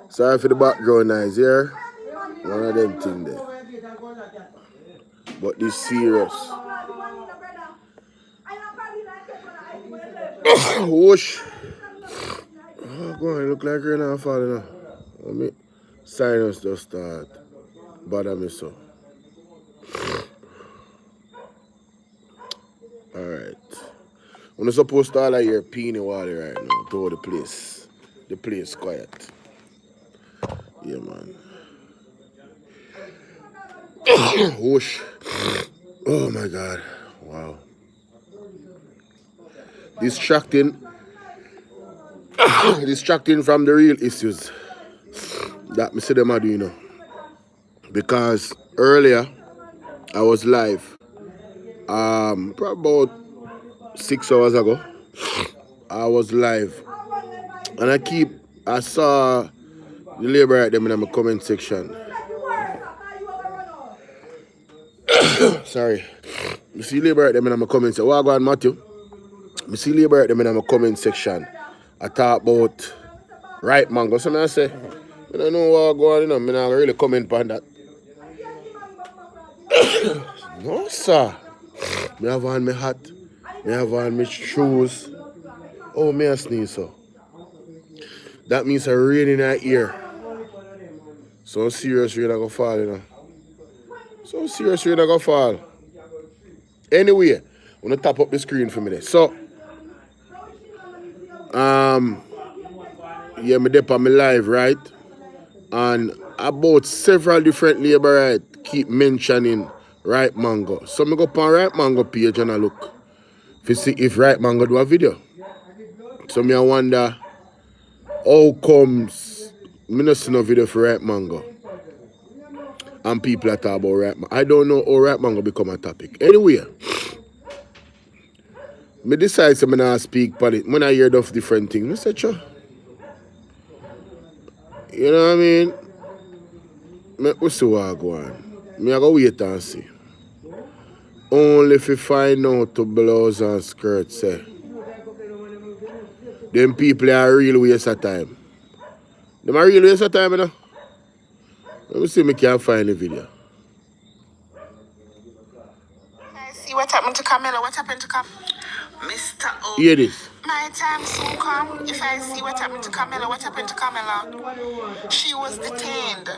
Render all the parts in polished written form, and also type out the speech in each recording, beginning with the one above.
Sorry for the background noise here. One of them things there. But this serious. Whoosh. Oh, go on, look like rain and falling now. Let me sinus just start bother me so. Alright. We're supposed to all hear peeing water right now to the place. The place quiet. Yeah, man. Whoosh. Oh my god. Wow. Distracting from the real issues that me see them are doing now. Because earlier I was live. Probably about 6 hours ago. I was live. And I saw the labor right them in my comment section. Sorry. I see labor right them in my comment section. What go on, Matthew? I see labor right them in my comment section. I talk about right mango. So I say, I don't know what go on, you know. I don't really comment on that. No, sir. I have on my hat. I have on my shoes. Oh, me a sneeze, so. That means a rain in our ear. So serious rain I go fall, you know. So serious rain I go fall. Anyway, I'm gonna tap up the screen for me there. So, yeah, me dep on me live, right? And about several different labor right keep mentioning Right Mango. So me go on Right Mango page and I look to see if Right Mango do a video. So me I wonder how comes me not see no video for Right Mango. And people are talking about Right Mango. I don't know how Right Mango become a topic. Anyway, me decide to me not speak about it. When I hear of different things, I say, sure. You know what I mean? We see what I go on. Me I go wait and see. Only if you find out to blouse and skirts say. Them people are a real waste of time. Them are a real waste of time, you know? Let me see if I can find the video. I see what happened to Camilla. What happened to Camilla? Mr. O. Hear this. My time soon come. If I see what happened to Camilla, what happened to Camilla? She was detained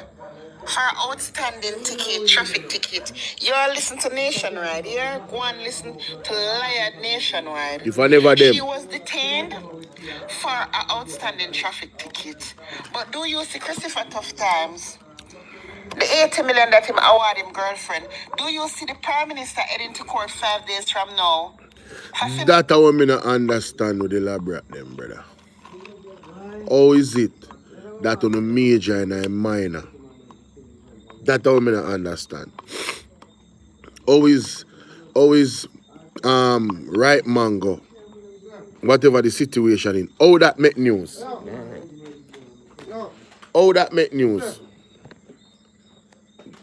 for outstanding ticket, traffic ticket. You all listen to Nationwide, yeah? Go and listen to Lion Nationwide. If I never them. She was detained for an outstanding traffic ticket. But do you see Christopher Tough Times? The 80 million that him award him girlfriend. Do you see the Prime Minister heading to court 5 days from now? That's how I not understand with the elaborate them, brother. How is it that on a major and a minor? That's how I not understand. Always Right Mango, whatever the situation in. How that make news? How that make news?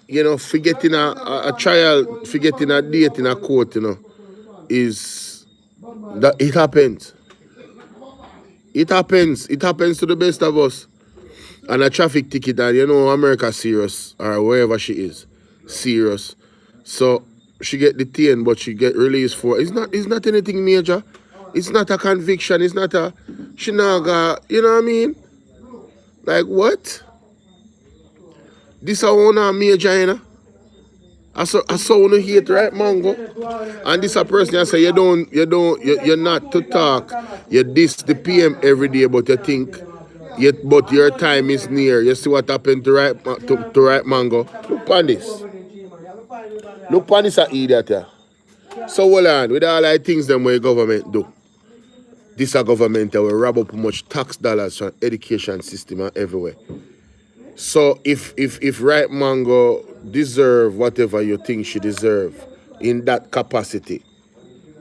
You know, forgetting a trial, forgetting a date in a court, you know, is that it happens. It happens. It happens to the best of us. And a traffic ticket, and you know, America serious, or wherever she is, serious. So she get detained, but she get released for. It's not anything major. It's not a conviction. It's not a. She not got. You know what I mean? Like what? This a one major, you know. I saw one hate Right Mango, and this a person I say you're not to talk. You diss the PM every day, but you think, but your time is near. You see what happened to Right Mango. Look on this. Look on this, a idiot. Yeah. So hold on, with all the things them where government do. This a government that will rob up much tax dollars from education system and everywhere. So if Right Mango deserve whatever you think she deserve in that capacity,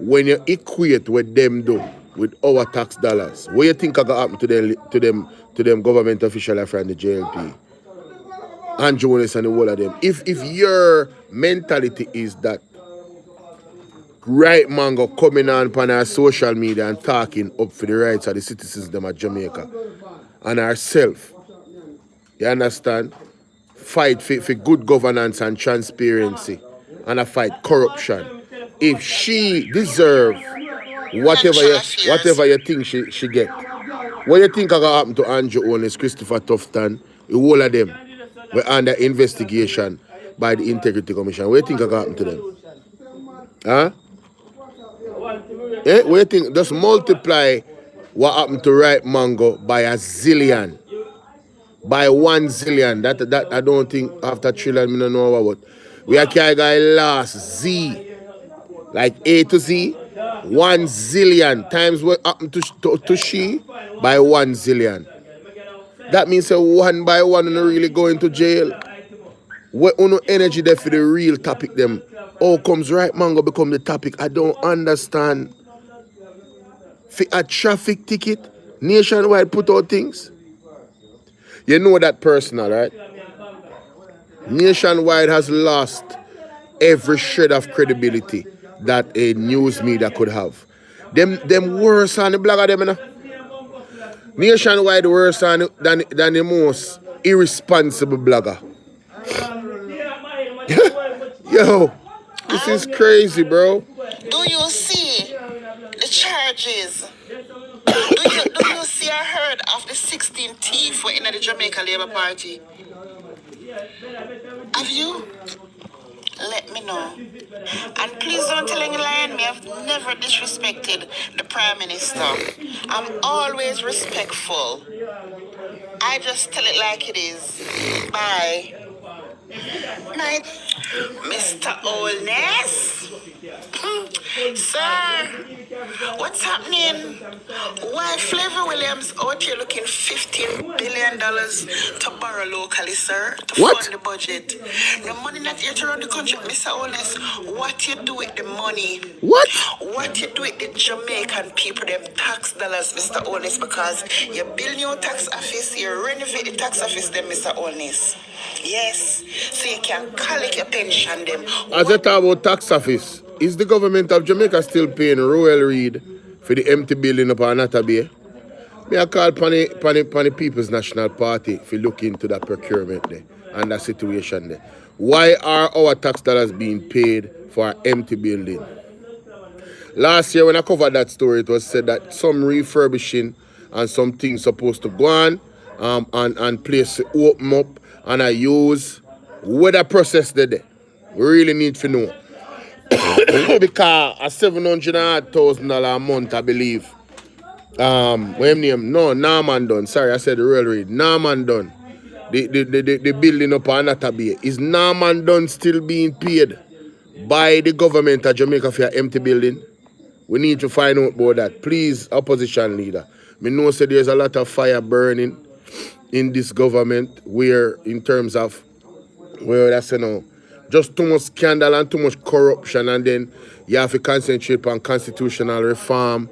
when you equate what them do with our tax dollars, what you think are gonna happen to them government officials from the JLP and Jonas and the whole of them? If your mentality is that Right Mango coming on our social media and talking up for the rights of the citizens them of Jamaica and herself You understand? Fight for good governance and transparency. And I fight corruption. If she deserve Central Affairs. whatever you think she get, what you think are gonna happen to Andrew Owens, Christopher Tufton, the whole of them were under investigation by the Integrity Commission? What you think are gonna happen to them? Huh? What you think? Just multiply what happened to Right Mango by a zillion. By 1 zillion. That I don't think after trillion, I don't know what. We are carrying guy last Z. Like A to Z. 1 zillion times what happened to she by 1 zillion. That means that one by one you really going to jail. What uno energy there for the real topic them? How comes Right Mango become the topic? I don't understand. For a traffic ticket, nationwide put out things. You know that personal, right? Nationwide has lost every shred of credibility that a news media could have. Them worse on the blogger them, you know? Nationwide worse than the most irresponsible blogger. Yo, this is crazy, bro. Do you see the charges? Do you see or heard of the 16 thieves were in the Jamaica Labour Party? Have you? Let me know. And please don't tell any lie on me. I've never disrespected the Prime Minister. I'm always respectful. I just tell it like it is. Bye. Night, Mr. Oldness. Sir, what's happening? Why Flavor Williams out here looking $15 billion to borrow locally, sir, to What? fund the budget? The money not here to run the country, Mr. Oldness. What you do with the money? What? What you do with the Jamaican people, them tax dollars, Mr. Oldness, because you build new tax office, you renovate the tax office, them, Mr. Oldness. Yes, so you can collect your pension, them. As I talk about tax office, is the government of Jamaica still paying Royal Reed for the empty building up on Natta Bay? Me I call Pani People's National Party if you look into that procurement there and that situation there. Why are our tax dollars being paid for an empty building? Last year when I covered that story, it was said that some refurbishing and some things supposed to go on and place open up and I use what that process did there. We really need to know. Because a $700,000 a month, I believe. What him name? No, Norman Dunn. Sorry, I said the real read. Norman Dunn. The building up on Natta Bay. Is Norman Dunn still being paid by the government of Jamaica for an empty building? We need to find out about that. Please, opposition leader. Me know say there's a lot of fire burning in this government where in terms of that's just too much scandal and too much corruption, and then you have to concentrate on constitutional reform.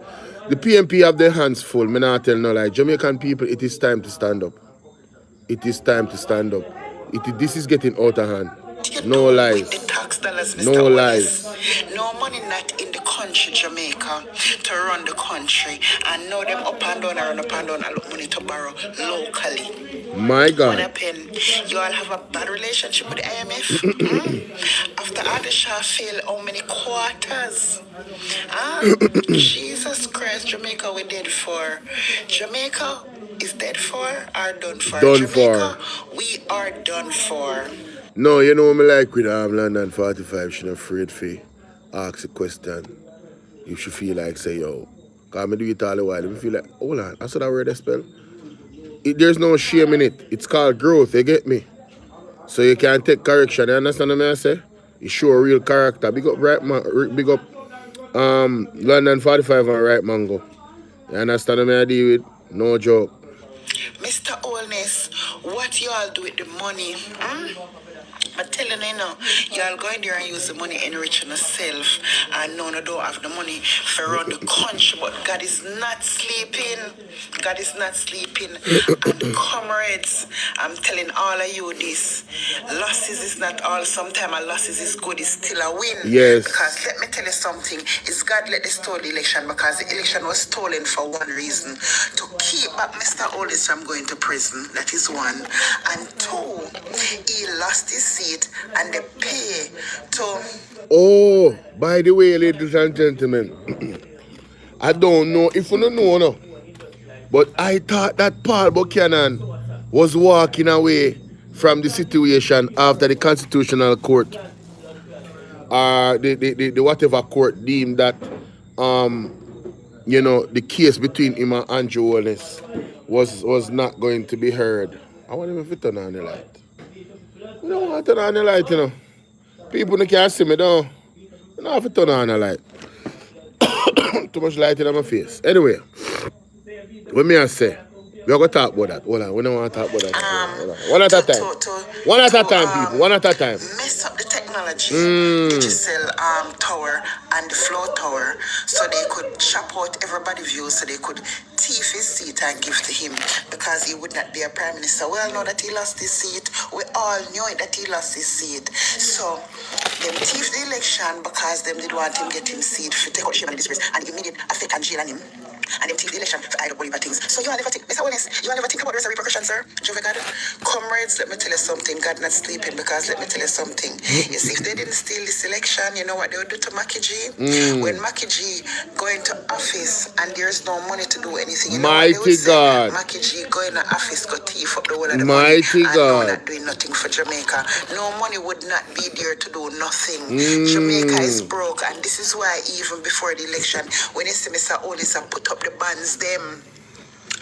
The PMP have their hands full. Me not tell no lie. Jamaican people, it is time to stand up. It is time to stand up. This is getting out of hand. No lies. The tax dollars, Mr. No Wallace. lies. No money not in the country, Jamaica, to run the country. And now them up and down and look money to borrow locally. My What God. happened? You all have a bad relationship with the IMF? After Adisha failed how many quarters? Jesus Christ, Jamaica we dead for. Jamaica is dead for or done for? Done Jamaica, for. we are done for. No, you know what me like with London 45, she not afraid to ask a question. If she feel like say, yo, cause me do it all the while. Me feel like, hold on, that's what I word I spell. There's no shame in it. It's called growth, you get me? So you can take correction, you understand what I say? You show a real character. Big up big up London 45 and Right Mango. You understand what I deal with? No joke. Mr. Oldness, what you all do with the money? But telling you know, y'all go in there and use the money enriching yourself, and no, don't have the money for run the country. But God is not sleeping. God is not sleeping. And comrades, I'm telling all of you this: losses is not all. Sometimes a losses is good. It's still a win. Yes. Because let me tell you something: it's God let the stole the election because the election was stolen for one reason: to keep back Mr. Oldest from going to prison. That is one, and two, he lost his seat and they pay to. Oh, by the way, ladies and gentlemen, I don't know if you don't know, no, but I thought that Paul Buchanan was walking away from the situation after the Constitutional Court, the whatever court deemed that, the case between him and Andrew Wallace was not going to be heard. I want him if you turn on the light. You don't want to turn on the light, you know. People can't see me, though. You don't have to turn on the light. Too much light in my face. Anyway, what me I say? We are going to talk about that. Hold on, we don't want to talk about that. Hold on. One at a time. One at a time, people. One at a time. Mess up the technology, digital tower and the floor tower, so they could chop out everybody's view, so they could thief his seat and give to him because he would not be a prime minister. We all know that he lost his seat. We all knew it that he lost his seat. So them thief the election because them did want him get him seat for take out shame and disgrace and immediate effect and jail on him. And them thief the election for idle believe things. So you all never think, Mr. Honest, you all never think about the repercussions, sir? God, comrades, let me tell you something. God not sleeping because let me tell you something. You see, if they didn't steal this election, you know what they would do to Mackie G? When Mackie G go into office and there's no money to do anything, you know what they would say? Mackie G go into office, go thief up the whole of the money, and now not doing nothing for Jamaica. No money would not be there to do nothing. Jamaica is broke, and this is why even before the election, when you see Mr. Olisa put up the bans, them.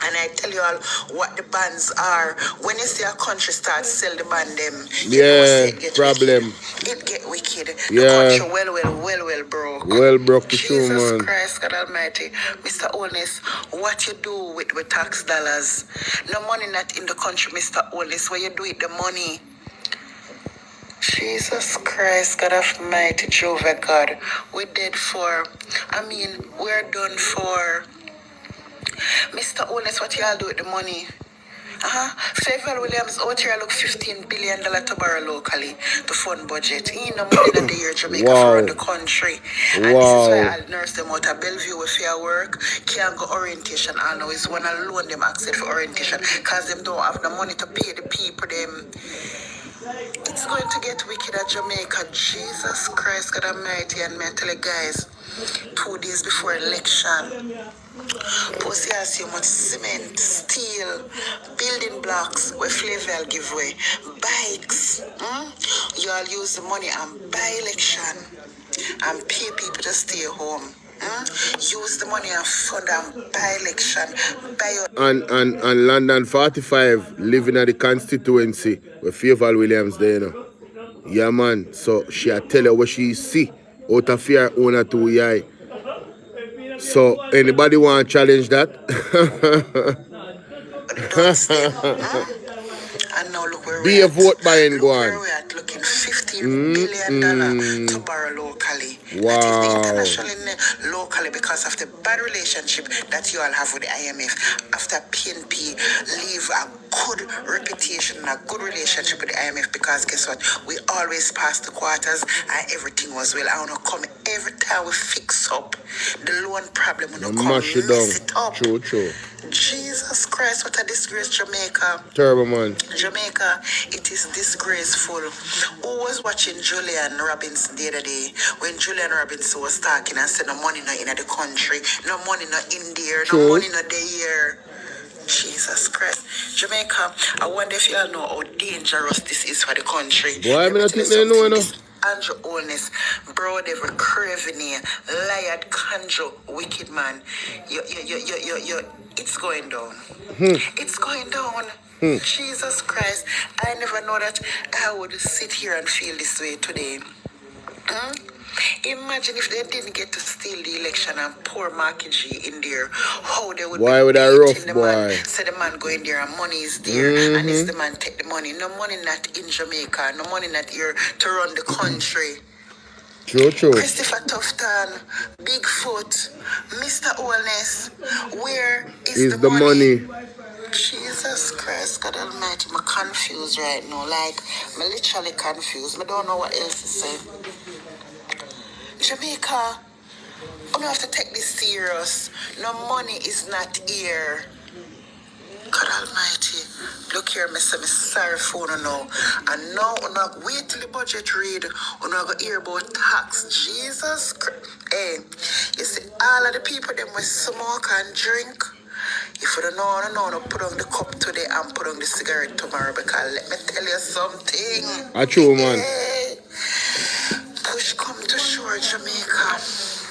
And I tell you all what the bans are. When you see a country start sell the band them, it problem. Wicked. It get wicked. The country well broke. Well broke to Jesus man. Christ, God Almighty. Mr. Honest, what you do with tax dollars? No money not in the country, Mr. Honest. Where you do it, the money. Jesus Christ, God Almighty, Jehovah God. We're dead for. We're done for. Mr. Honest, what y'all do with the money? Fayetteville Williams out here look $15 billion to borrow locally to fund budget. He no money that the year Jamaica for the country. And this is why I'll nurse them out of Bellevue with fair work. Can't go orientation. I know it's one alone them access for orientation because them don't have the money to pay the people them. It's going to get wicked at Jamaica. Jesus Christ, God Almighty, and me I tell you guys, 2 days before election, Pussy has so much cement, steel, building blocks, where Flavel give away, bikes. You all use the money and buy election and pay people to stay home. Use the money and fund and buy election. Buy your and London 45 living at the constituency where Fayetteville Williams there, you know. Yeah, man. So she tell her what she see out of fear owner to eye. So anybody want to challenge that? And now look where be a vote buying go on. We're at looking $15 billion to borrow locally. Wow. That is internationally, locally, because of the bad relationship that you all have with the IMF. After PNP leave a good reputation, a good relationship with the IMF, because guess what? We always pass the quarters and everything was well. I want to come every time we fix up the loan problem. We mash it down. True. Jesus Christ, what a disgrace, Jamaica. Terrible, man. Jamaica, it is disgraceful. Who was watching Julian Robinson the other day when Julian Robinson was talking and said no money not in the country, no money not in there, no money not there. Jesus Christ. Jamaica, I wonder if you all know how dangerous this is for the country. Boy, I mean, I think they know enough. Andrew Honest, broad every craven, liar, conjure, wicked man. It's going down. It's going down. Jesus Christ, I never know that I would sit here and feel this way today. Imagine if they didn't get to steal the election and pour Marky G in there, how they would Boy be with a rough beating the man. boy. Say the man go in there and money is there, and it's the man take the money. No money not in Jamaica, no money not here to run the country. True. Christopher Tufton, Bigfoot, Mr. Oldness, where is the money? Jesus Christ, God Almighty, I'm confused right now. Like, I'm literally confused. I don't know what else to say. Jamaica, I'm gonna have to take this serious. No money is not here. God Almighty, look here, me say me sorry for you now. And now, I'm not wait till the budget read. I'm not gonna hear about tax. Jesus Christ. Hey, you see, all of the people them will smoke and drink. If you don't know, put on the cup today and put on the cigarette tomorrow, because let me tell you something. A true man. Hey, push come to shore, Jamaica.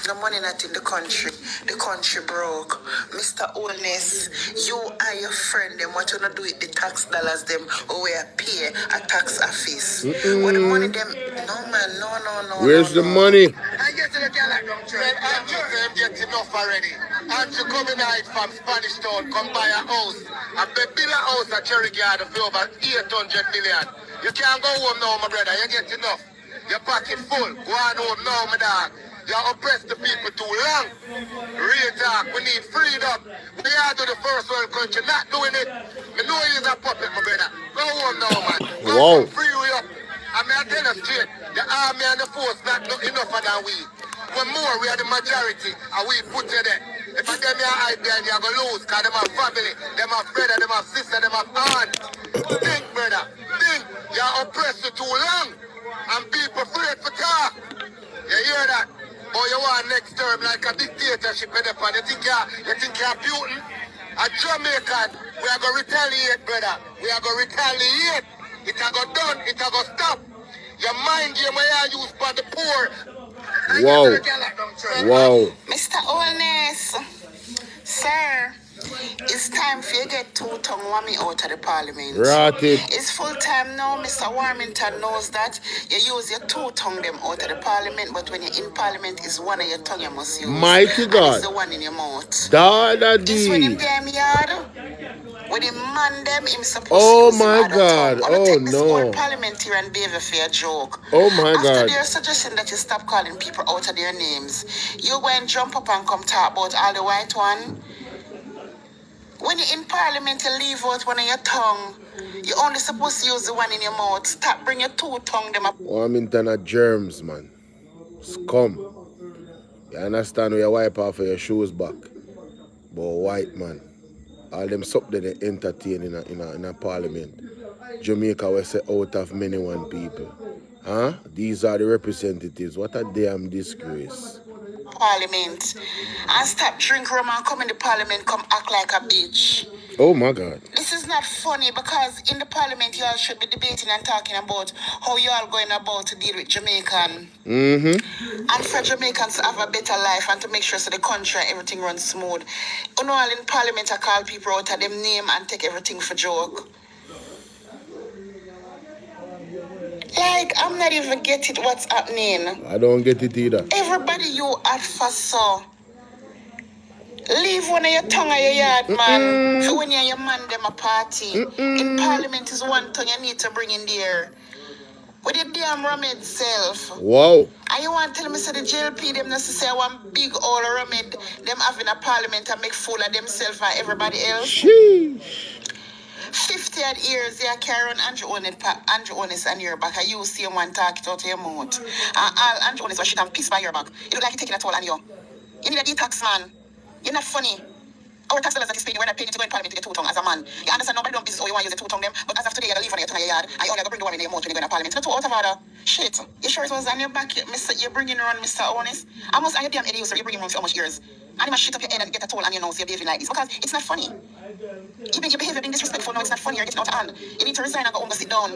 No money not in the country. The country broke. Mr. Oldness, you and your friend, them what you gonna do with the tax dollars them or we pay a tax office? What the money them? No man, no. Where's the money? I get to the Gallagher Church. Andrew them get enough already. Andrew coming out from Spanish Town, come buy a house. And they build a house at Cherry Garden for over 800 million. You can't go home now, my brother. You get enough. Your pocket full. Go on home now, my dog. You oppress the people too long. Real talk. We need freedom. We are to the first world country, not doing it. I know you're a puppet, my brother. Go home now, man. Go Wow. free you up. I mean, I tell you straight, the army and the force not enough than we. When more, we are the majority, and we put you there. If I them here hide there, you're going to lose, because them have family, them have brother, them have sister, them have aunt. Think, brother, think. You're oppressed for too long, and people afraid for talk. You hear that? Or you want next term like a dictatorship in the pan. You think you're Putin? A Jamaican, we are going to retaliate, brother. We are going to retaliate. It a go done, it a go stop. Your mind game where you use for the poor. Wow. Mr. Oldness, sir, it's time for you to get Tufton Wami out of the parliament. Rotted. It's full time now. Mr. Warmington knows that you use your two tongue them out of the parliament, but when you're in parliament, it's one of your tongue you must use. Mighty and God. it's the one in your mouth. Dada It's when him D. damn yard. When the man them, him supposed Oh to use him my other God. tongue. Oh Take this no. whole parliamentarian behavior for a joke. Oh my After God. their suggestion that you stop calling people out of their names, you go and jump up and come talk about all the white one. When you're in parliament, you leave out one of your tongue. You only supposed to use the one in your mouth. Stop bring your two tongue them up. Warmington are germs, man. Scum. You understand where you wipe off of your shoes back. But white man. All them suck that they entertain in a parliament. Jamaica was say out of many one people. Huh? These are the representatives. What a damn disgrace. Parliament. And stop drink rum and come in the parliament, come act like a bitch. Oh my God. This is not funny because in the parliament you all should be debating and talking about how you all going about to deal with Jamaican. And for Jamaicans to have a better life and to make sure so the country and everything runs smooth. You know, all in parliament I call people out of them name and take everything for joke. Like, I'm not even getting what's happening. I don't get it either. Everybody you at for so. Leave one of your tongue at your yard, man. For when you and your man them a party. In parliament is one tongue you need to bring in there. With your damn rumid self. Wow. And you want to tell me say the JLP them necessarily one big old rumid them having a parliament and make fool of themselves and everybody else. Sheesh. 50 odd years they are carrying Andrew Honest and your back. And you see one talk it out of your mouth. And all Andrew Honest was shit and piss by your back. It look like you're taking a toll on you. You need a detox, man. You're not funny. Our tax dollars that is paying, we're not paying to go in parliament to get two tongue as a man. You understand nobody don't business how you want to use the two tongue them, but as of today, you gotta leave on your tongue in your yard, and you only gotta bring the one in your mouth when you go in parliament. It's not two out of order. Shit. You sure it was on your back, you're bringing around Mr. Honest? Almost on your damn head, you're bringing around for how much years? And you must shit up your head and get a toll on your nose, you're behaving like this, because it's not funny. Even your behavior being disrespectful now, it's not funny, you're getting out of hand. You need to resign and go home and sit down.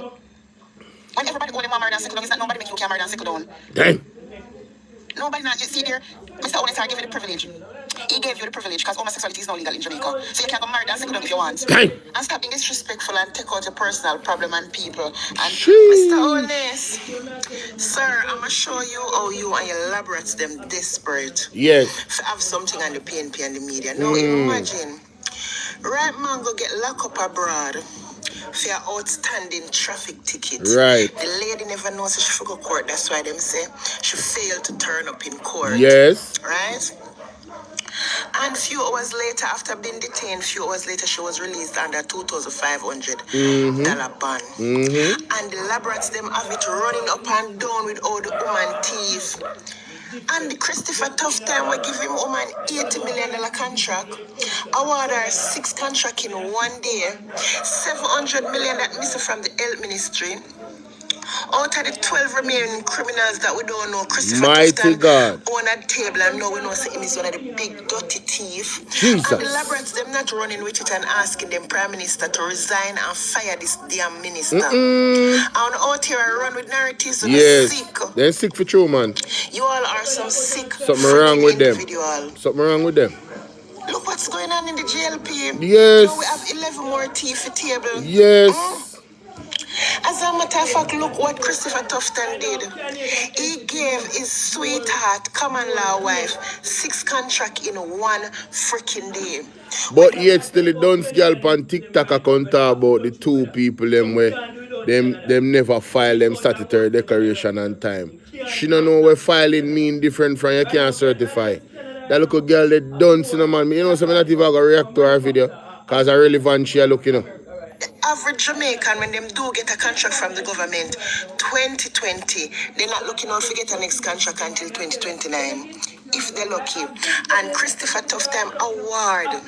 When everybody only want married and settle down, it's not nobody make you can marry and settle down. Dang. Nobody not, you see there, Mr. Honest are giving the privilege. He gave you the privilege because homosexuality is now legal in Jamaica. So you can go married and settle down if you want. Hey. And stop being disrespectful and take out your personal problem and people. And Sheesh. Mr. Holness, sir, I'm going to show you how you and your lab rats them desperate. Yes. To have something on the PNP and the media. Now imagine, right man go get locked up abroad for your outstanding traffic ticket. Right. The lady never knows she forgot court. That's why them say she failed to turn up in court. Yes. Right? And few hours later, after being detained, few hours later, she was released under $2,500 bond. And the lab rats them have it running up and down with all the woman thief. And the Christopher Tufton will give him an $80 million contract. Award her 6 contracts in 1 day. $700 million that missing from the health ministry. Out of the 12 remaining criminals that we don't know, Christopher Mighty Tufton God. on a table, and now we know him is one of the big dirty thief. Jesus. And the lab rats them not running with it and asking them Prime Minister to resign and fire this damn minister. And out here I run with narratives Yes. sick. They're sick for true, man. You all are some sick Something wrong with them. individual. Something wrong with them. Look what's going on in the JLP. Yes. Now we have 11 more teeth for table. Yes. As a matter of fact, look what Christopher Tufton did. He gave his sweetheart, common law wife, 6 contracts in 1 freaking day. But yet still the dunce girl on TikTok account talk about the 2 people them where them never file them statutory declaration on time. She don't know what filing mean different from you can't certify. That little girl that dunce, you know, man. You know, so I'm not even going to react to her video because I relevant she look, you know. The average Jamaican, when them do get a contract from the government, 2020, they're not looking out to get a next contract until 2029, if they're lucky. And Christopher Tufton award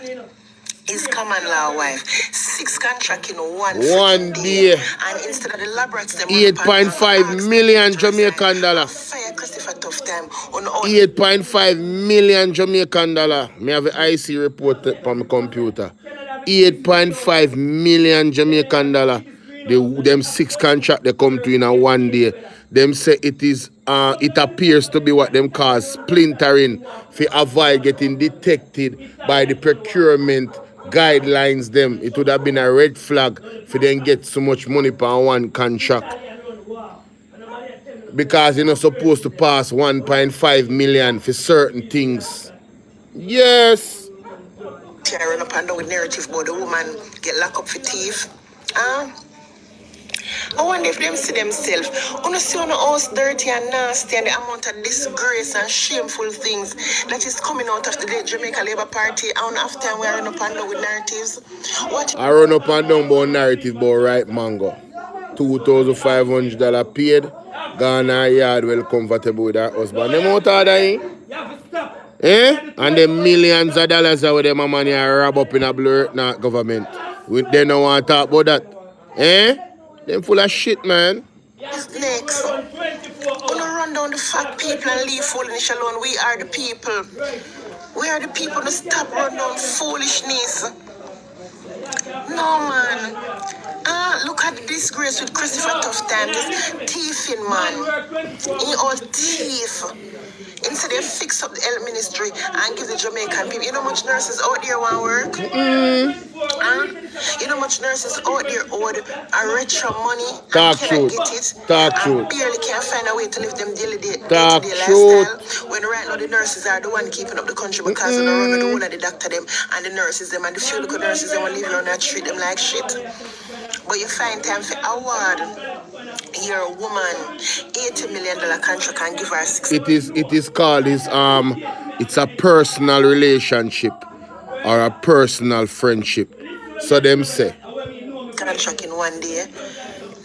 his common law wife 6 contracts in 1 day. And instead of the laboratories, them 8.5 million Jamaican dollar. Fire Christopher Tufton on 8.5 million Jamaican dollar. Me have an IC report on my computer. 8.5 million Jamaican dollar. Them 6 contract they come to in a 1 day. Them say it appears to be what them call splintering to avoid getting detected by the procurement guidelines them. It would have been a red flag for them get so much money per 1 contract. Because you're not supposed to pass 1.5 million for certain things. Yes. I run up and down with narrative about the woman get locked up for thief. I wonder if them see themselves. You see on the house dirty and nasty and the amount of disgrace and shameful things that is coming out of the Jamaica Labour Party. And after we run up and down with narratives. What? I run up and down about narrative about right mango. $2,500 paid. Ghana yard well comfortable with her husband. Them out of there, And the millions of dollars that them money are rob up in a blur government. They don't want to talk about that. Them full of shit, man. What's next? Gonna run down the fat people and leave foolishness alone. We are the people. We are the people to stop running down foolishness. No, man. Look at the disgrace with Christopher Tufton, this thieving man. He all thief. Instead they fix up the health ministry and give the Jamaican people. You know how much nurses out there want work? You know how much nurses out there owed a retro money and Talk cannot truth. get it? Talk and truth. barely can find a way to live them daily Talk lifestyle. When right now the nurses are the one keeping up the country because they don't run with the whole of the doctor them and the nurses them and the few little nurses them will leave on that treat them like shit. But you find time for award your woman $80 million contract and give her 6. It is called it's a personal relationship or a personal friendship. So them say contract in 1 day.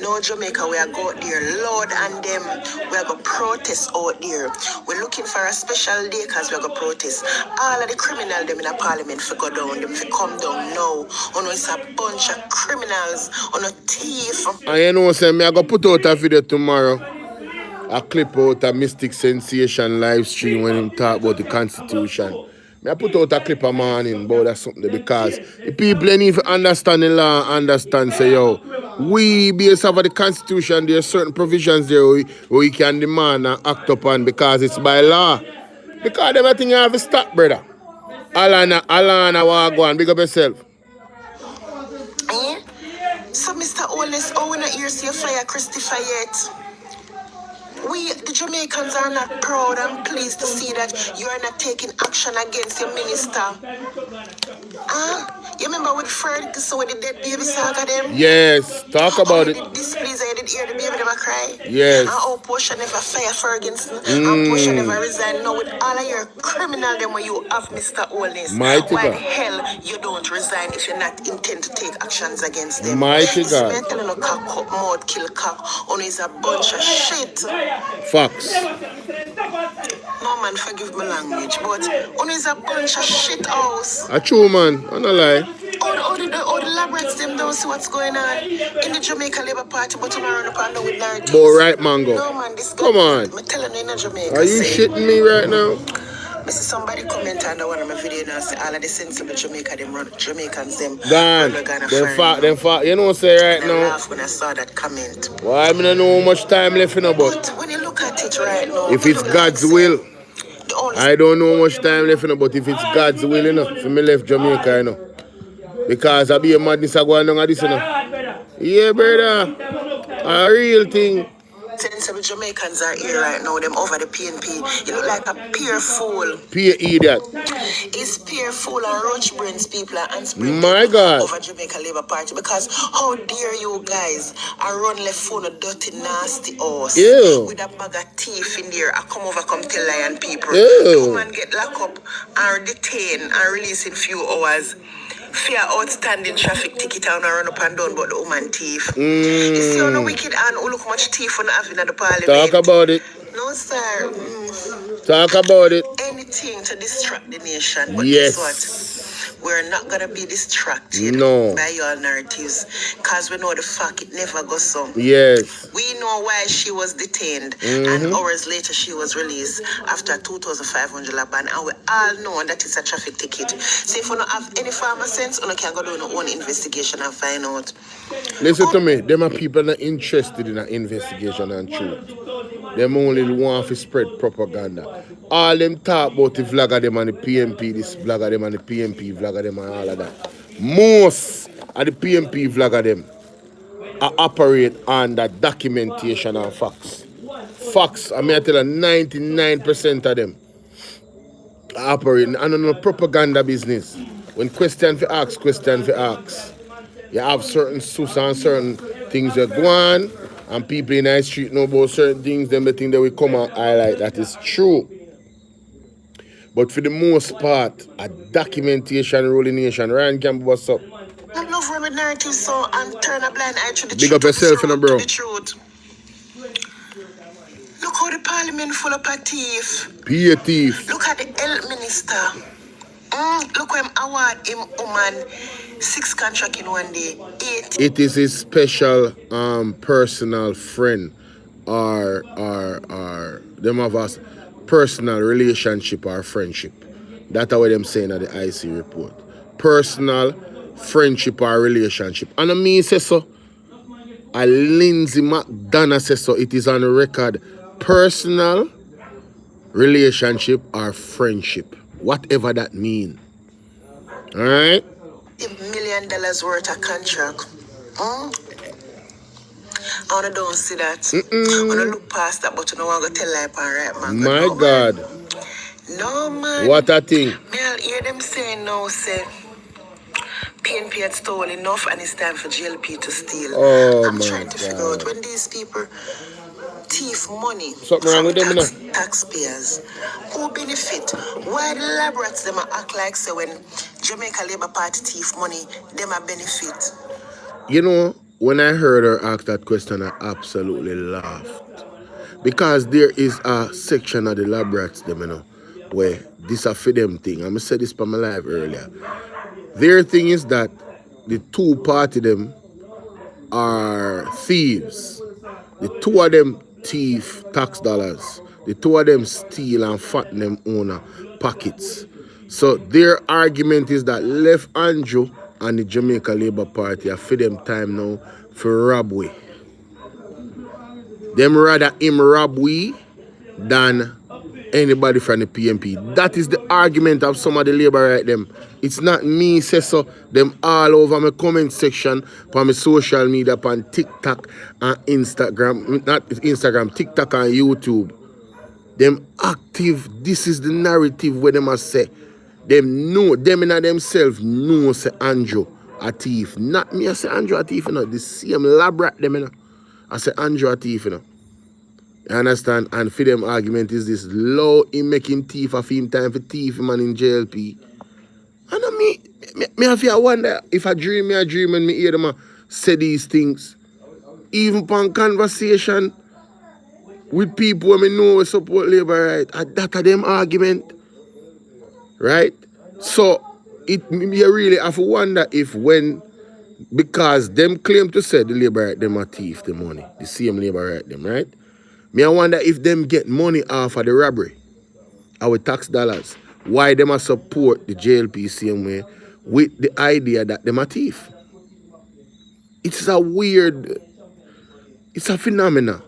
No Jamaica, we are go out there. Lord and them, we are going to protest out there. We're looking for a special day because we are going to protest. All of the criminals them in the parliament for go down, them for come down now. Oh no, it's a bunch of criminals. Oh no, thief. And you know, say me I go put out a video tomorrow. A clip out a Mystic Sensation live stream when him talk about the Constitution. I put out a clip a morning about that something because the people need to understand the law, understand say yo, we based off of the Constitution, there are certain provisions there we can demand and act upon because it's by law. Because everything you have to stop, brother. Alana, Wagwan, big up yourself. Eh? So, Mr. Oles, oh, we not here see a fire Christopher yet. We, the Jamaicans, are not proud and pleased to see that you are not taking action against your minister. You remember with Ferguson, with the dead baby saga them? Yes, talk about it. Did displease, I did hear the baby never cry. Yes. And how Portia never fire Ferguson, and Portia never resign. Now with all of your criminal them when you have Mr. Oles, Mighty why God. the hell you don't resign if you not intend to take actions against them? Mighty God. It's telling you cock up, mouth kill cock, on is a bunch of shit. Facts. No man, forgive my language, but on is a bunch of shit house. A true man, I'm not lie. All the laborats them don't see what's going on in the Jamaica Labour Party, but you run up and down with narratives. But right, Mango. No man, this Come on. I'm telling you in Jamaica. Are you shitting me right now? I see somebody comment under one of my videos and say all of the sensible Jamaica them run Jamaicans them. Gone. Them fat. You know what I say right and I now? laugh when I saw that comment. Why I don't know how much time left in a but when you look at it right now, if it's God's will, I don't know how much time left in a but if it's God's will, you know, for me left Jamaica, you know. Because I be a madness I go on at this, you know. Yeah, brother. A real thing. Sensible Jamaicans are here right now, them over the PNP. You look like a pure fool. Pure idiot. It's pure fool and roach brains people are My God. over Jamaica Labour Party because how dare you guys I run left phone a dirty nasty horse with a bag of teeth in there. I come over come tell lion people. The woman get locked up and detained and released in few hours. Fear outstanding traffic ticket and run up and down but the woman thief. You see on the wicked and who look much thief on the avenue of the parliament. Talk about it. No sir. Talk about it. Anything to distract the nation. But yes. Guess what? We're not gonna be distracted by your narratives. Cause we know the fact it never goes so. Yes. We know why she was detained and hours later she was released after 2,500 ban. And we all know that it's a traffic ticket. So if you don't have any farmer sense, you can go do your own investigation and find out. Listen to me, them are people not interested in an investigation and truth. Them only want to spread propaganda. All them talk about the vlogger them and the PMP, this vlogger them and the PMP vlogger them and all of that. Most of the PMP vlogger them are operate on that documentation and facts. Facts, I mean I tell you 99% of them are operating on a propaganda business. When question for ask, question for ask. You have certain sus and certain things that go on, and people in the street know about certain things, then the thing that we come and highlight that is true. But for the most part, a documentation ruling nation. Ryan Campbell, what's up? I love run with narrative so and turn a blind eye to the Big truth. up yourself, bro. The truth. Look how the parliament full of a thief. Be a thief. Look at the health minister. Look when award him woman 6 contract in one day. 8. It is his special personal friend or them have a personal relationship or friendship. That's what them saying at the IC report. Personal friendship or relationship. And I mean say so. A Lindsay McDonough says so. It is on record. Personal relationship or friendship. Whatever that mean. Alright? $1 million worth of contract. I don't see that. I don't look past that, but you know I'm going to tell life and right, man. My no, God. Man. No, man. What a thing. I'll hear them saying now, say, PNP had stolen enough and it's time for GLP to steal. I'm trying to figure out when these people thief money something wrong with them, taxpayers, who benefit? Why the laboratories them act like say when Jamaica Labour Party thief money, them a benefit? You know, when I heard her ask that question, I absolutely laughed. Because there is a section of the laboratories them, you know, where this a for them thing. I'm going to say this for my live earlier. Their thing is that the two party them are thieves. The two of them thief tax dollars. The two of them steal and fatten them owner pockets. So their argument is that left Andrew and the Jamaica Labour Party are for them time now for rob we. Them rather him rob we than anybody from the PMP. That is the argument of some of the labor right them. It's not me say so. Them all over my comment section, on my social media, on TikTok and Instagram, not Instagram, TikTok and YouTube. Them active, this is the narrative where them must say. Them know, them in themselves know say Andrew a thief. Not me I say Andrew a thief, you know. The same lab rat them, you know. I say Andrew a thief, you know. You understand? And for them argument is this low in making thief of him time for thief man in JLP. And me have to wonder if I dream and me hear them say these things. Even upon conversation with people when me know we support labor right. And that are them argument. Right? So you really have to wonder if when because them claim to say the labor right them are thief the money. The same labor right them, right? Me I wonder if them get money off of the robbery, our tax dollars. Why them a support the JLP same way with the idea that them a thief. It's a weird, it's a phenomena.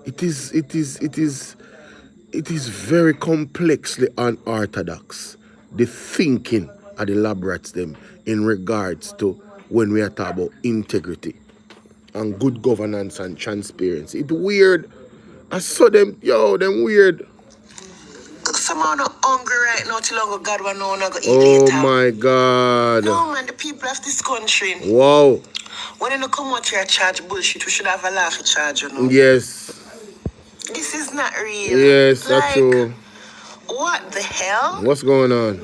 It is very complexly unorthodox. The thinking of the lab rats them in regards to when we are talking about integrity and good governance and transparency. It's weird. I saw them, them weird. Someone are hungry right now till long God will know not go eat Oh later. my God. No man, the people of this country. Wow. When you come out here charge bullshit, we should have a laugh charge, you know. Yes. This is not real. Yes, that's true. What the hell? What's going on?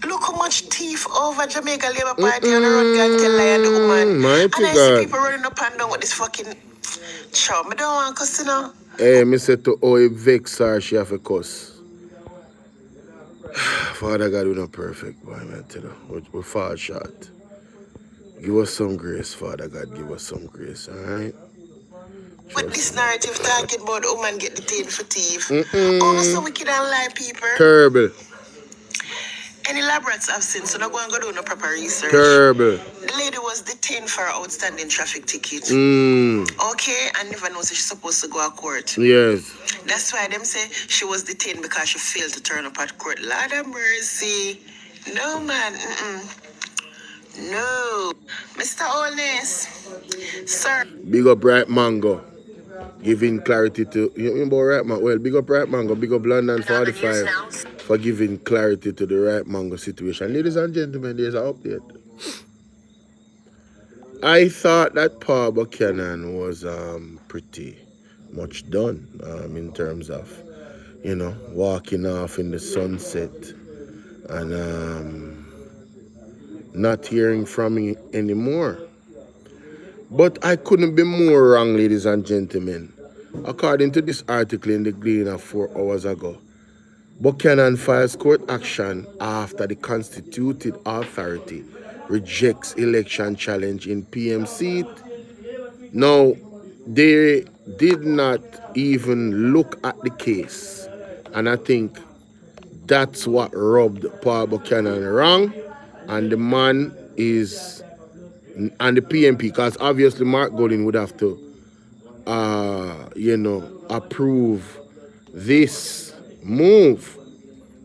Look how much thief over Jamaica Labour Party on the road gang tell lie and the woman. Mighty and I God. see people running up and down with this fucking chow. I don't want to cuss, you know. Hey, me say to all vex her, she have a cuss. Father God, we're not perfect, boy, man. Tell you. We fall short. Give us some grace, Father God. Give us some grace, alright? With this narrative talking about the woman get detained for thief. Oh, so wicked and lie, people. Terrible. Any lab rats have seen, so not going to go do no proper research. Terrible. The lady was detained for her outstanding traffic ticket. Okay, and never knows she's supposed to go to court. Yes. That's why them say she was detained because she failed to turn up at court. Lord have mercy. No, man. No. Mr. Olness. Sir. Big up Right Mango. Giving clarity to... You know about Right Mango? Well, big up Right Mango. Big up London 45 for giving clarity to the Right Mango situation. Ladies and gentlemen, there's an update. I thought that Paul Buchanan was pretty much done in terms of, walking off in the sunset and not hearing from me anymore. But I couldn't be more wrong, ladies and gentlemen. According to this article in the Gleaner 4 hours ago, Buchanan files court action after the constituted authority rejects election challenge in PM seat. Now, they did not even look at the case. And I think that's what rubbed Paul Buchanan wrong. And the man is, and the PMP, because obviously Mark Golding would have to, approve this move.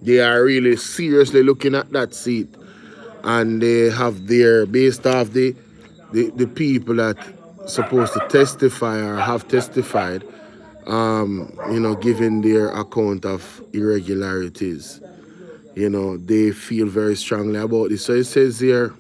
They are really seriously looking at that seat. And they have their, based off the people that supposed to testify or have testified, giving their account of irregularities. They feel very strongly about this. So it says here,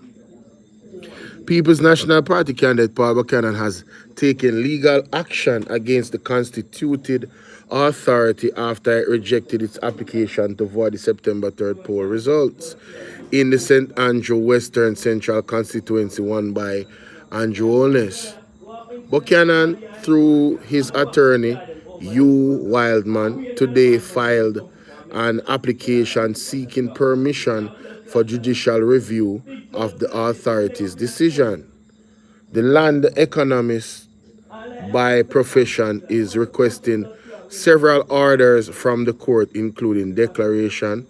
People's National Party candidate Paul Buchanan has taken legal action against the constituted authority after it rejected its application to void the September 3rd poll results in the St. Andrew Western Central constituency won by Andrew Holness. Buchanan, through his attorney, Hugh Wildman, today filed an application seeking permission for judicial review of the authority's decision. The land economist by profession is requesting several orders from the court, including declaration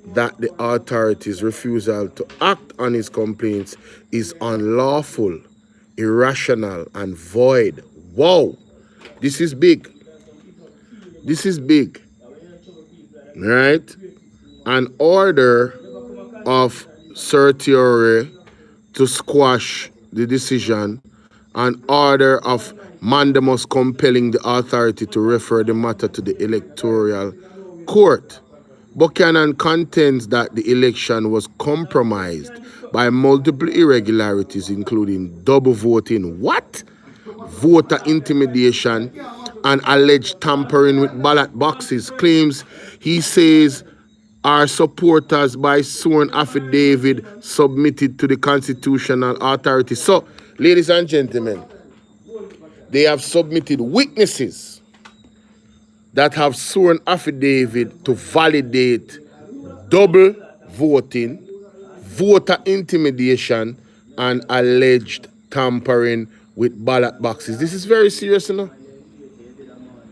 that the authority's refusal to act on his complaints is unlawful, irrational, and void. Wow! This is big. This is big. right? An order of certiorari to squash the decision, an order of mandamus compelling the authority to refer the matter to the electoral court. Buchanan contends that the election was compromised by multiple irregularities, including double voting, what? Voter intimidation, and alleged tampering with ballot boxes. Claims he says are supporters by sworn affidavit submitted to the constitutional authority. So, ladies and gentlemen, they have submitted witnesses that have sworn affidavit to validate double voting, voter intimidation, and alleged tampering with ballot boxes. This is very serious, you know.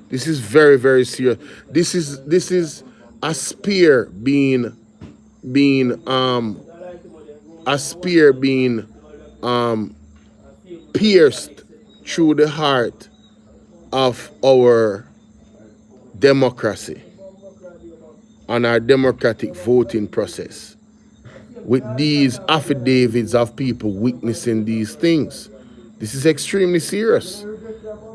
This is very, very serious. This is a spear being a spear being pierced through the heart of our democracy and our democratic voting process with these affidavits of people witnessing these things. This is extremely serious.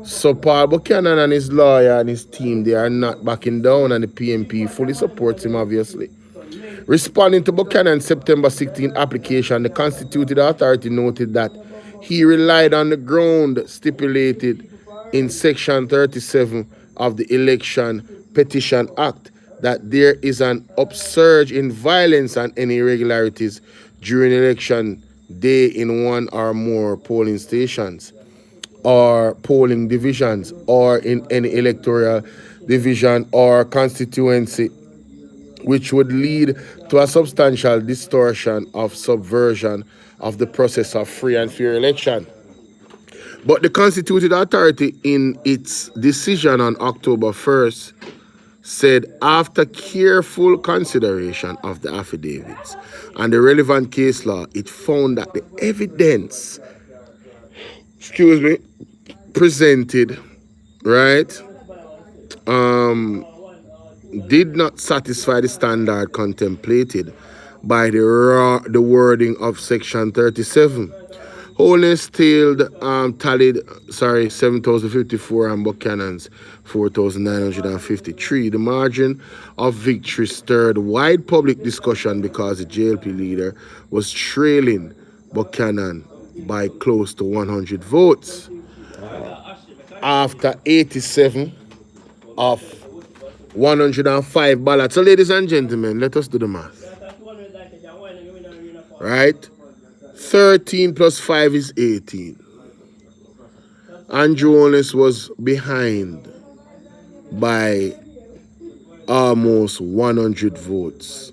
So Paul Buchanan and his lawyer and his team, they are not backing down, and the PNP fully supports him, obviously. Responding to Buchanan's September 16 application, the Constituted Authority noted that he relied on the ground stipulated in Section 37 of the Election Petition Act that there is an upsurge in violence and any irregularities during election day in one or more polling stations or polling divisions or in any electoral division or constituency, which would lead to a substantial distortion of subversion of the process of free and fair election. But the Constituted Authority, in its decision on October 1st, said after careful consideration of the affidavits and the relevant case law, it found that the evidence, presented, right, did not satisfy the standard contemplated by the wording of Section 37. Holness tallied 7,054 and Buchanan's 4,953. The margin of victory stirred wide public discussion because the JLP leader was trailing Buchanan by close to 100 votes. After 87 of 105 ballots. So, ladies and gentlemen, let us do the math. Right? 13 plus 5 is 18. Andrew Holness was behind by almost 100 votes.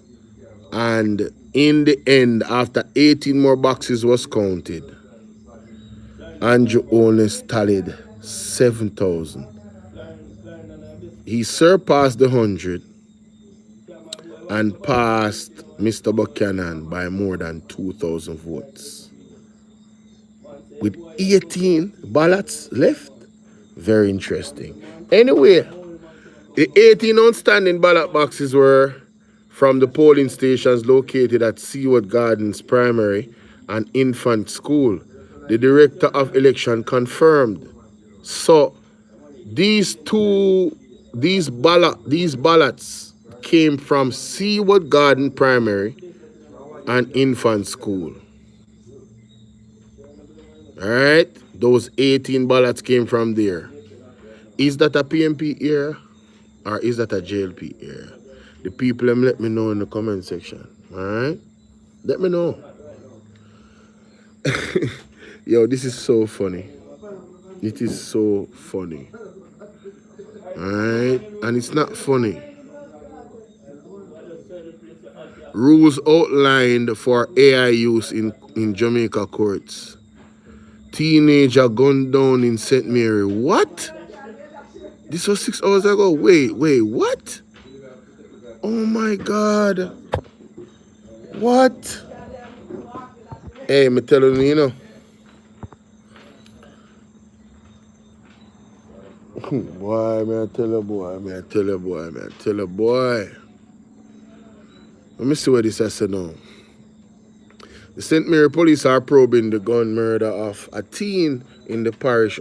And in the end, after 18 more boxes was counted, Andrew Holness tallied 7,000. He surpassed the 100 and passed Mr. Buchanan by more than 2,000 votes. With 18 ballots left. Very interesting. Anyway, the 18 outstanding ballot boxes were from the polling stations located at Seaward Gardens Primary and Infant School. The Director of Election confirmed. So these ballots came from Seaward Garden Primary and Infant School. All right, those 18 ballots came from there. Is that a PNP era or is that a JLP era? The people let me know in the comment section. All right, let me know. Yo, this is so funny. It is so funny. Alright, and it's not funny. Rules outlined for AI use in Jamaica courts. Teenager gunned down in St. Mary. What? This was 6 hours ago. Wait, what? Oh my God. What? Hey, me telling you, you know. Boy, man, I tell you, boy. Let me see what this has to now. The St. Mary police are probing the gun murder of a teen in the parish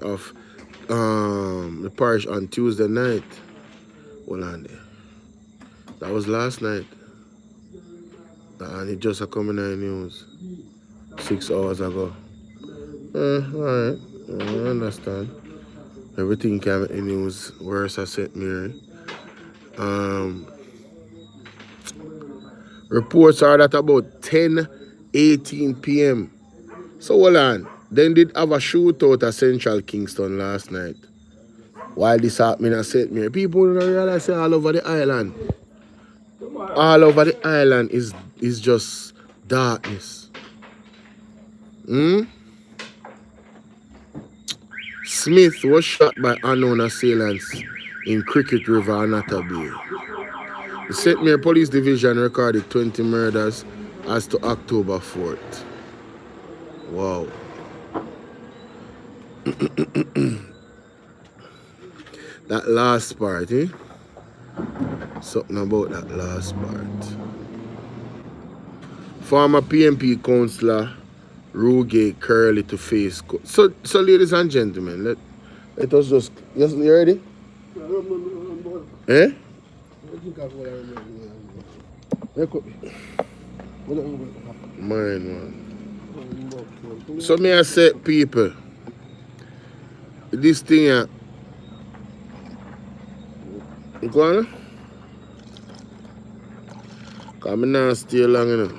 on Tuesday night. Hold on there. That was last night. And it just a coming in the news 6 hours ago. Alright. I understand. Everything can make the news worse at St. Mary. Reports are that about 10:18 p.m. So hold on. Then did have a shootout at Central Kingston last night. While this happening at St. Mary, people don't realize all over the island. All over the island is just darkness. Smith was shot by unknown assailants in Cricket River, Anata Bay. The St. Mary Police Division recorded 20 murders as to October 4th. Wow. That last part, eh? Something about that last part. Former PMP councillor Rugay Curley to face. So ladies and gentlemen, let us just. You ready? Eh? Mine, man. So may I say, people, this thing here. Go on. Because I not stay long enough.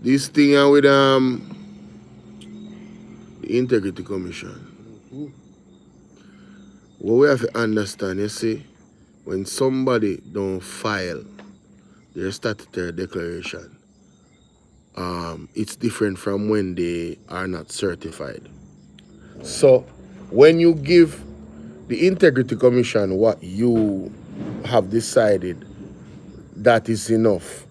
This thing here with the Integrity Commission. What we have to understand, you see, when somebody don't file their statutory declaration, it's different from when they are not certified. So when you give the Integrity Commission what you have decided that is enough,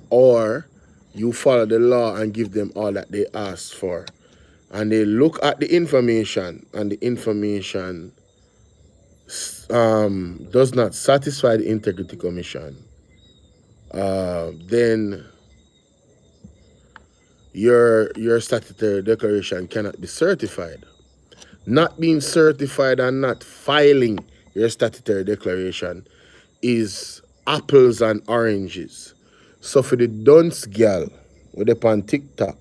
or you follow the law and give them all that they asked for, and they look at the information and the information does not satisfy the Integrity Commission, then your statutory declaration cannot be certified. Not being certified and not filing your statutory declaration is apples and oranges. So for the dunce girl with upon TikTok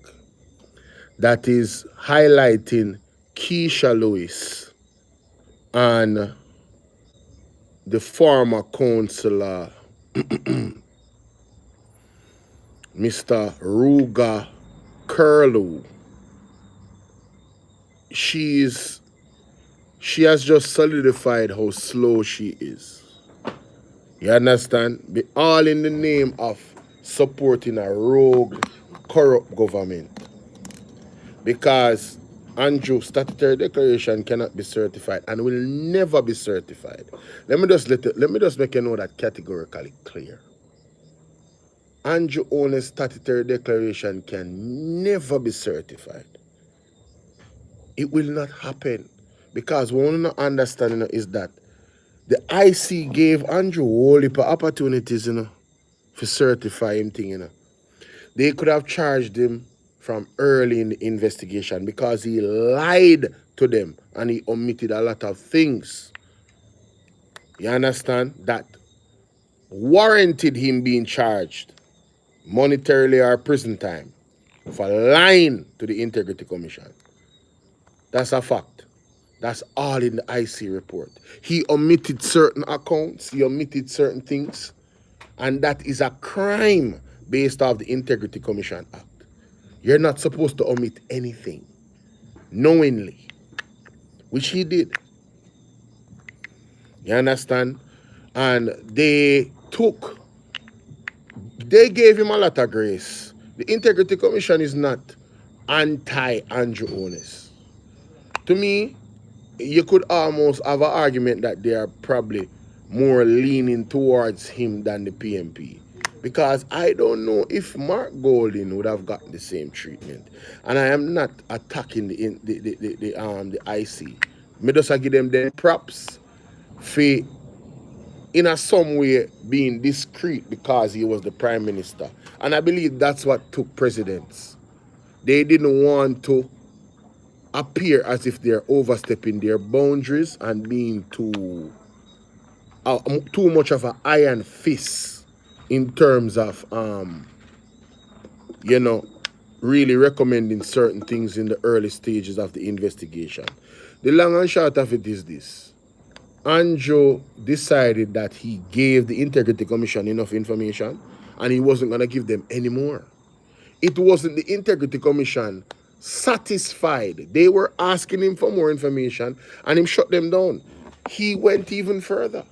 that is highlighting Keisha Lewis and the former councillor Mr. Ruga Curlew, she has just solidified how slow she is. You understand? All in the name of supporting a rogue, corrupt government. Because Andrew, statutory declaration cannot be certified and will never be certified. Let me just make you know that categorically clear. Andrew Owen's statutory declaration can never be certified. It will not happen. Because what we not understanding is that the IC gave Andrew whole heap of opportunities, for certify him thing, They could have charged him from early in the investigation because he lied to them and he omitted a lot of things. You understand? That warranted him being charged monetarily or prison time for lying to the Integrity Commission. That's a fact. That's all in the IC report. He omitted certain accounts, he omitted certain things, and that is a crime based off the Integrity Commission Act. You're not supposed to omit anything knowingly, which he did. You understand? And they gave him a lot of grace. The Integrity Commission is not anti-Andrew Onis. To me, you could almost have an argument that they are probably more leaning towards him than the PMP. Because I don't know if Mark Golding would have gotten the same treatment. And I am not attacking the IC. Me just give them props for in a some way being discreet because he was the prime minister. And I believe that's what took presidents. They didn't want to appear as if they're overstepping their boundaries and being too much of an iron fist in terms of you know, really recommending certain things in the early stages of the investigation. The long and short of it is this. Andrew decided that he gave the Integrity Commission enough information and he wasn't going to give them any more. It wasn't the Integrity Commission satisfied. They were asking him for more information and him shut them down. He went even further.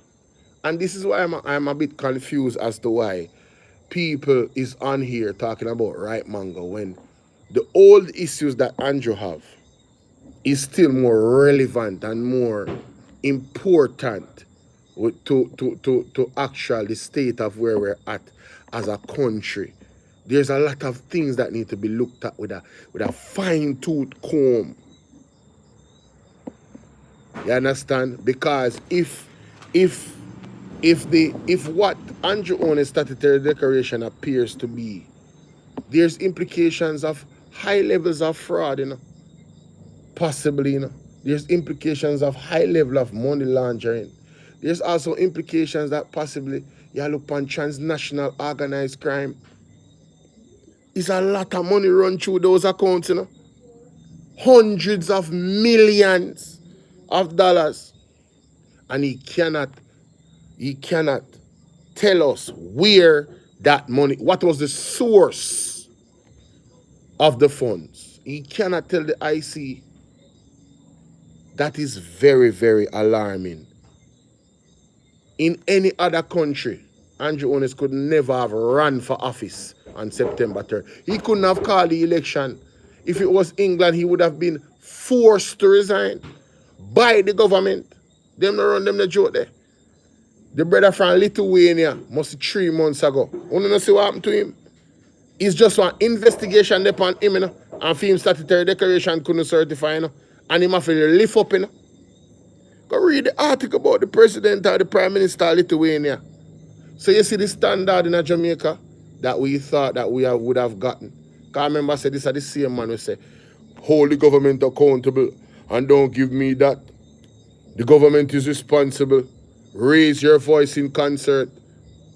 And this is why I'm a bit confused as to why people is on here talking about right mango when the old issues that Andrew have is still more relevant and more important to actual the state of where we're at as a country. There's a lot of things that need to be looked at with a fine-tooth comb. You understand? Because if what Andrew Owen's statutory declaration appears to be, there's implications of high levels of fraud, possibly, There's implications of high level of money laundering. There's also implications that possibly you look upon transnational organized crime. It's a lot of money run through those accounts, Hundreds of millions of dollars. And he cannot tell us where that money, what was the source of the funds. He cannot tell the IC. That is very, very alarming. In any other country, Andrew Onis could never have run for office on September 3rd. He couldn't have called the election. If it was England, he would have been forced to resign by the government. Them no run them the joke there. The brother from Lithuania, must be 3 months ago. You don't see what happened to him? It's just one investigation upon him, and for him statutory declaration couldn't certify, and him have to lift up, Go read the article about the president or the prime minister of Lithuania. So you see the standard in Jamaica that we thought that we would have gotten. Because I remember I said this is the same man who said, hold the government accountable and don't give me that. The government is responsible. Raise your voice in concert.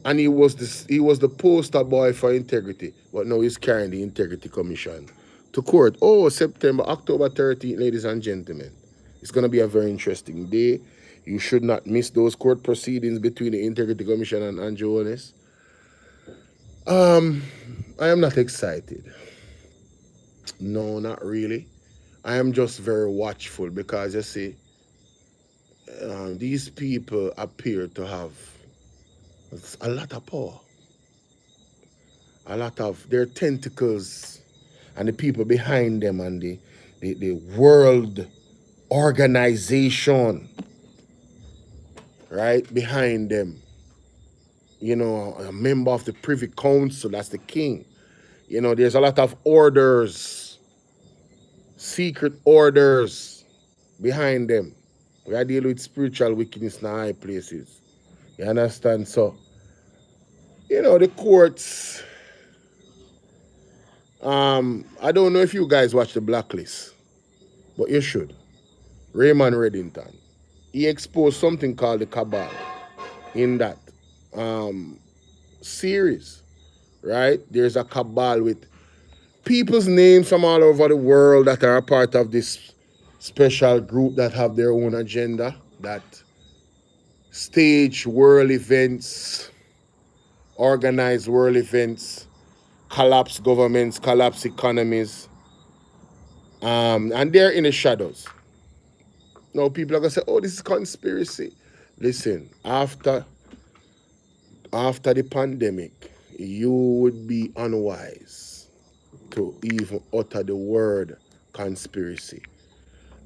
And he was the poster boy for integrity. But now he's carrying the Integrity Commission to court. Oh, October 13th, ladies and gentlemen. It's going to be a very interesting day. You should not miss those court proceedings between the Integrity Commission and Andrew Onis. I am not excited. No, not really. I am just very watchful because, you see, these people appear to have a lot of power. A lot of their tentacles and the people behind them and the world organization, right, behind them. A member of the Privy Council, that's the king. There's a lot of orders, secret orders behind them. We are dealing with spiritual wickedness in high places. You understand? So, the courts, I don't know if you guys watch the Blacklist, but you should. Raymond Reddington, he exposed something called the cabal in that series, right? There's a cabal with people's names from all over the world that are a part of this special group that have their own agenda, that stage world events, organize world events, collapse governments, collapse economies, and they're in the shadows. Now people are going to say, oh, this is conspiracy. Listen, after the pandemic, you would be unwise to even utter the word conspiracy.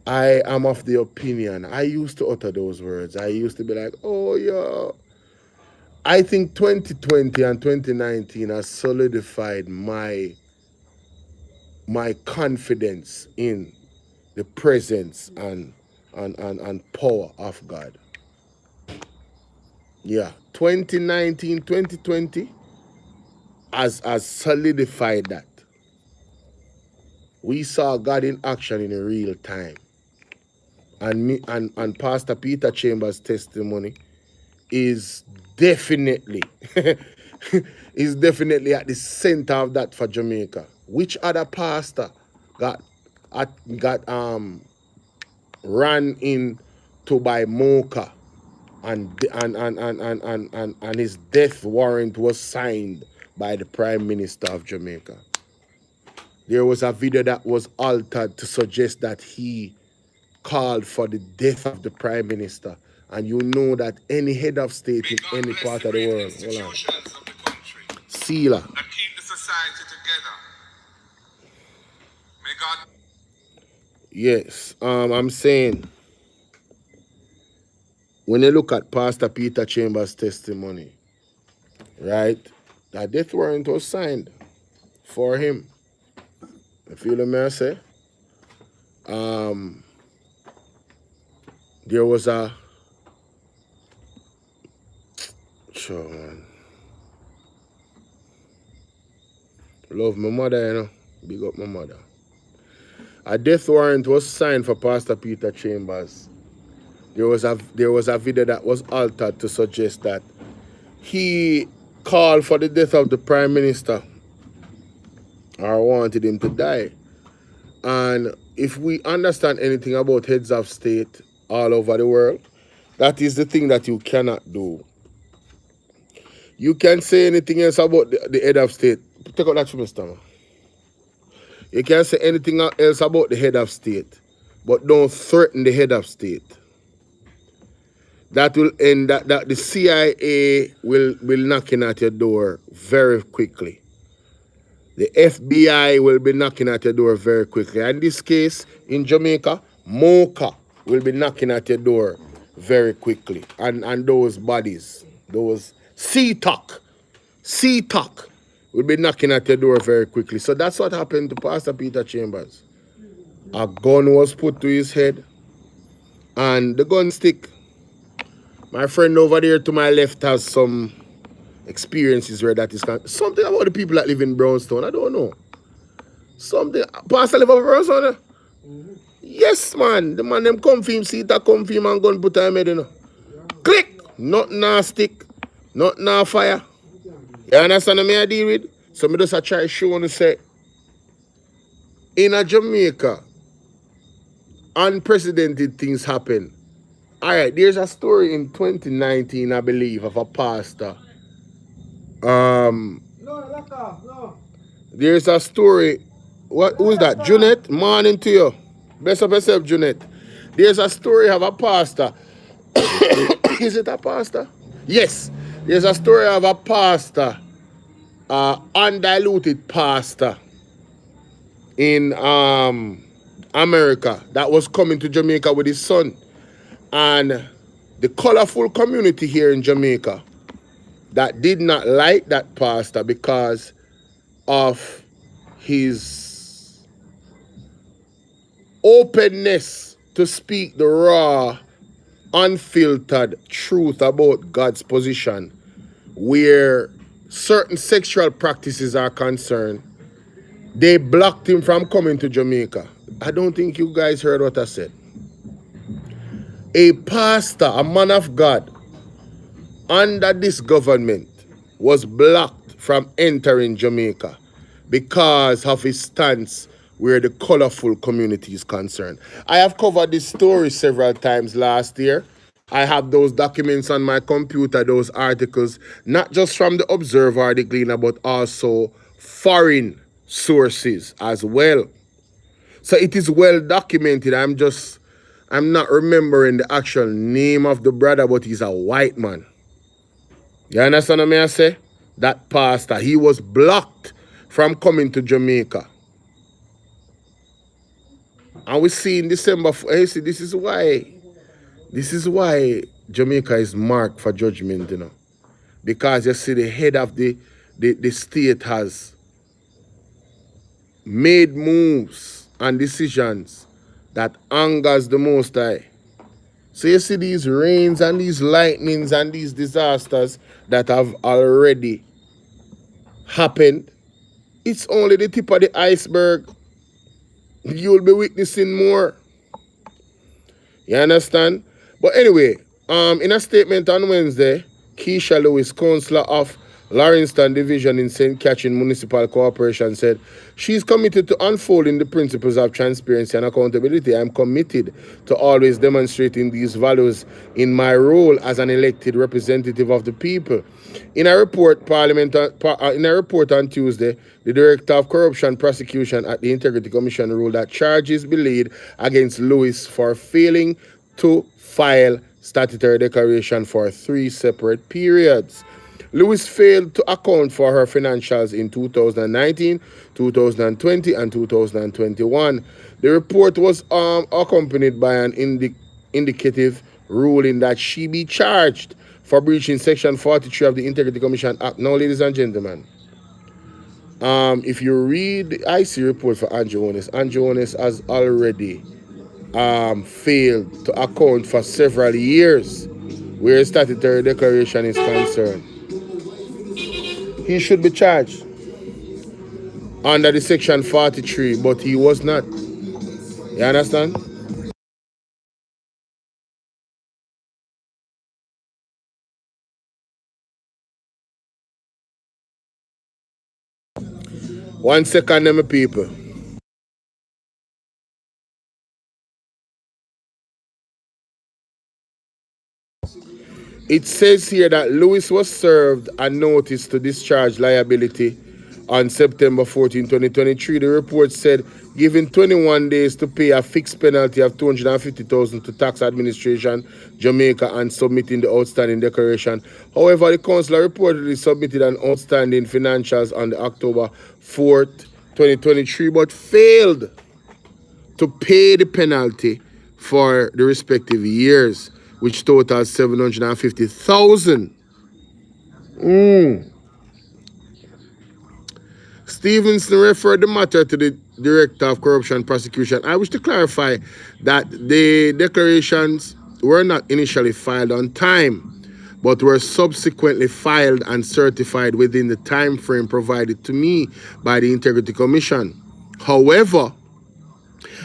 I am of the opinion, I used to utter those words. I used to be like, oh, yeah. I think 2020 and 2019 has solidified my confidence in the presence and power of God. Yeah, 2019, 2020 has solidified that. We saw God in action in a real time. And Pastor Peter Chambers' testimony is definitely is definitely at the center of that for Jamaica. Which other pastor got ran in to buy mocha and his death warrant was signed by the Prime Minister of Jamaica? There was a video that was altered to suggest that he called for the death of the Prime Minister. And you know that any head of state in any part of the world, hold on, Sealer. That keep the society together. May God. Yes, I'm saying, when you look at Pastor Peter Chambers' testimony, right, that death warrant was signed for him. You feel what I say? There was a sure, man. Love my mother, you know. Big up my mother. A death warrant was signed for Pastor Peter Chambers. There was a video that was altered to suggest that he called for the death of the Prime Minister or wanted him to die. And if we understand anything about heads of state all over the world, that is the thing that you cannot do. You can say anything else about the head of state. Take out that from Mr. Man. You can't say anything else about the head of state, but don't threaten the head of state. That will end that the CIA will knocking at your door very quickly. The FBI will be knocking at your door very quickly. And in this case, in Jamaica, Mocha will be knocking at your door very quickly. And those bodies, those CTOC will be knocking at your door very quickly. So that's what happened to Pastor Peter Chambers. A gun was put to his head, and the gun stick. My friend over there to my left has some experiences where that is something about the people that live in Brownstown. I don't know. Something. Pastor live over Brownstown? Yes, man. The man them come for him, see that come for him and gun put him head, you know. Click! Nothing nah stick. Nothing nah fire. You understand what I deal with? So I just try to show and say, in a Jamaica, unprecedented things happen. All right, there's a story in 2019, I believe, of a pastor. There's a story. Who's that? Junette? Morning to you. Best of yourself, Junette. There's a story of a pastor. Is it a pastor? Yes. There's a story of a pastor, undiluted pastor in America that was coming to Jamaica with his son. And the colorful community here in Jamaica that did not like that pastor because of his openness to speak the raw, unfiltered truth about God's position, where certain sexual practices are concerned, they blocked him from coming to Jamaica. I don't think you guys heard what I said. A pastor, a man of God, under this government was blocked from entering Jamaica because of his stance where the colorful community is concerned. I have covered this story several times last year. I have those documents on my computer, those articles, not just from the Observer or the Gleaner, but also foreign sources as well. So it is well documented. I'm not remembering the actual name of the brother, but he's a white man. You understand what I say? That pastor, he was blocked from coming to Jamaica. And we see in December, you see, this is why Jamaica is marked for judgment, you know. Because you see the head of the state has made moves and decisions that angers the Most High. So you see these rains and these lightnings and these disasters that have already happened. It's only the tip of the iceberg. You'll be witnessing more. You understand? But anyway, in a statement on Wednesday, Keisha Lewis, councillor of Lawrencetown Division in St. Catherine Municipal Corporation, said she's committed to unfolding the principles of transparency and accountability. I'm committed to always demonstrating these values in my role as an elected representative of the people. In a report, on Tuesday, the Director of Corruption Prosecution at the Integrity Commission ruled that charges be laid against Lewis for failing to file statutory declaration for 3 separate periods. Lewis failed to account for her financials in 2019, 2020, and 2021. The report was accompanied by an indicative ruling that she be charged for breaching Section 43 of the Integrity Commission Act. Now, ladies and gentlemen, if you read the IC report for Andrew Honest has already failed to account for several years where a statutory declaration is concerned. He should be charged under the Section 43, but he was not. You understand? One second, my people. It says here that Lewis was served a notice to discharge liability on September 14, 2023. The report said given 21 days to pay a fixed penalty of $250,000 to tax administration, Jamaica, and submitting the outstanding declaration. However, the councillor reportedly submitted an outstanding financials on the October 4th, 2023, but failed to pay the penalty for the respective years, which totals $750,000. Stevenson referred the matter to the Director of Corruption Prosecution. I wish to clarify that the declarations were not initially filed on time, but were subsequently filed and certified within the time frame provided to me by the Integrity Commission. However,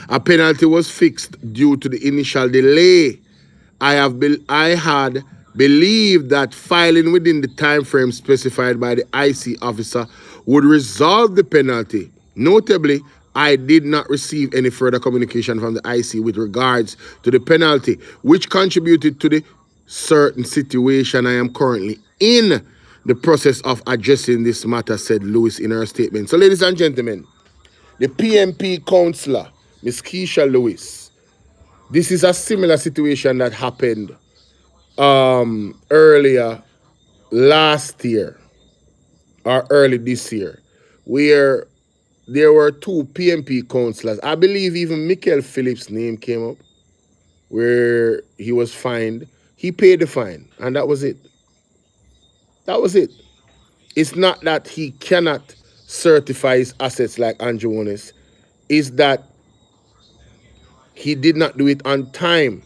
a penalty was fixed due to the initial delay. I had believed that filing within the time frame specified by the IC officer would resolve the penalty. Notably, I did not receive any further communication from the IC with regards to the penalty, which contributed to the certain situation I am currently in the process of addressing this matter, said Lewis in her statement. So, ladies and gentlemen, the PMP councillor, Ms. Keisha Lewis, this is a similar situation that happened earlier last year or early this year, where there were 2 PMP councillors. I believe even Michael Phillips' name came up, where he was fined. He paid the fine, and that was it. That was it. It's not that he cannot certify his assets like Andrew Honest. It's that he did not do it on time.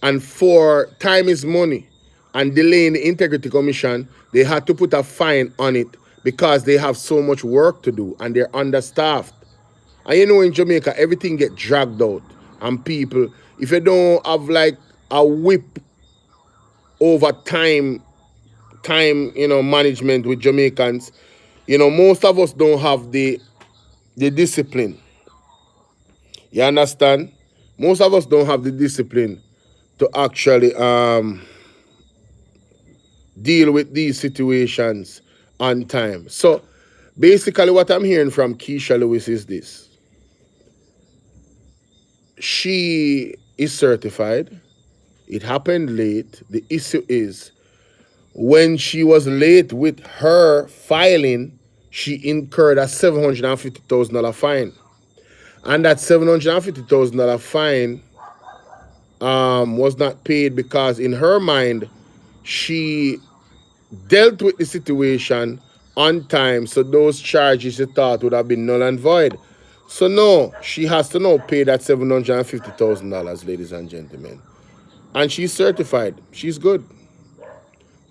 And for time is money, and delaying the Integrity Commission, they had to put a fine on it because they have so much work to do and they're understaffed. And you know, in Jamaica, everything get dragged out. And people, if you don't have like a whip over time, management with Jamaicans, most of us don't have the discipline. You understand? Most of us don't have the discipline to actually deal with these situations on time. So basically what I'm hearing from Keisha Lewis is this. She is certified. It happened late. The issue is when she was late with her filing, she incurred a $750,000 fine. And that $750,000 fine was not paid because in her mind, she dealt with the situation on time, so those charges she thought would have been null and void. So no, she has to now pay that $750,000, ladies and gentlemen. And she's certified. She's good.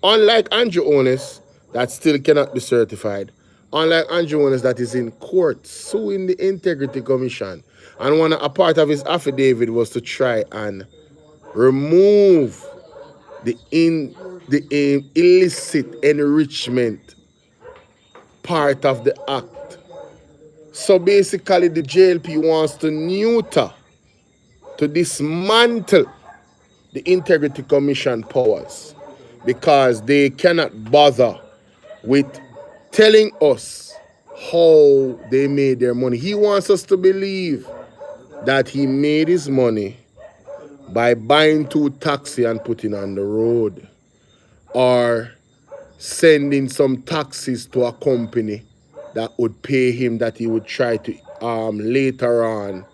Unlike Andrew Onis, that still cannot be certified. Unlike Andrew Onis, that is in court suing the Integrity Commission. And a part of his affidavit was to try and remove the illicit enrichment part of the act. So basically, the JLP wants to neuter, to dismantle the Integrity Commission powers because they cannot bother with telling us how they made their money. He wants us to believe that he made his money by buying 2 taxis and putting on the road, or sending some taxis to a company that would pay him, that he would try to later on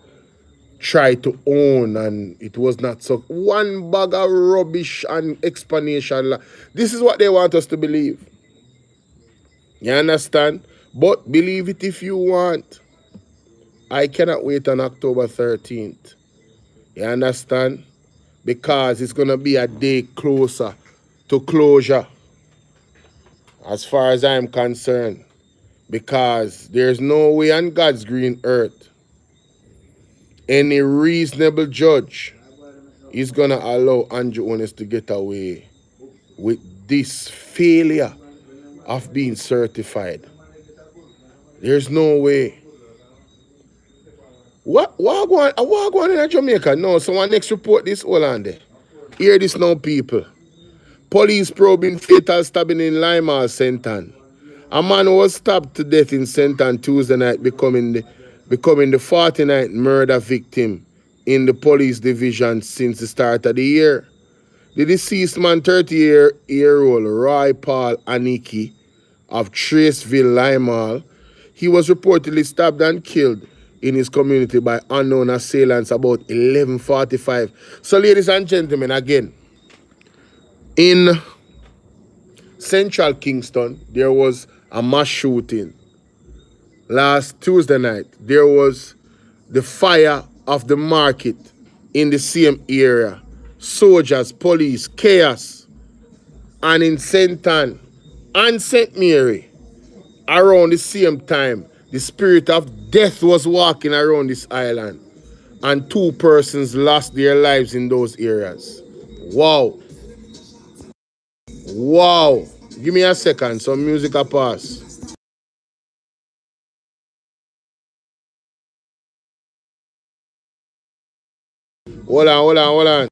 try to own, and it was not so. One bag of rubbish and explanation. This is what they want us to believe. You understand? But believe it if you want. I cannot wait on October 13th. You understand? Because it's going to be a day closer to closure, as far as I'm concerned. Because there's no way on God's green earth any reasonable judge is going to allow Andrew Onis to get away with this failure of being certified. There's no way. What going in Jamaica? No, someone next report this. Hold on there. Hear this now, people. Police probing fatal stabbing in Lima, Senton. A man was stabbed to death in Senton Tuesday night, becoming the 49th murder victim in the police division since the start of the year. The deceased man, 30-year-old Roy Paul Aniki of Traceville, Lima, he was reportedly stabbed and killed in his community by unknown assailants about 11:45. So, ladies and gentlemen, again, in Central Kingston, there was a mass shooting. Last Tuesday night, there was the fire of the market in the same area. Soldiers, police, chaos. And in St. Ann and St. Mary, around the same time, the spirit of death was walking around this island. And 2 persons lost their lives in those areas. Wow. Wow. Give me a second, some music a pass. Hold on.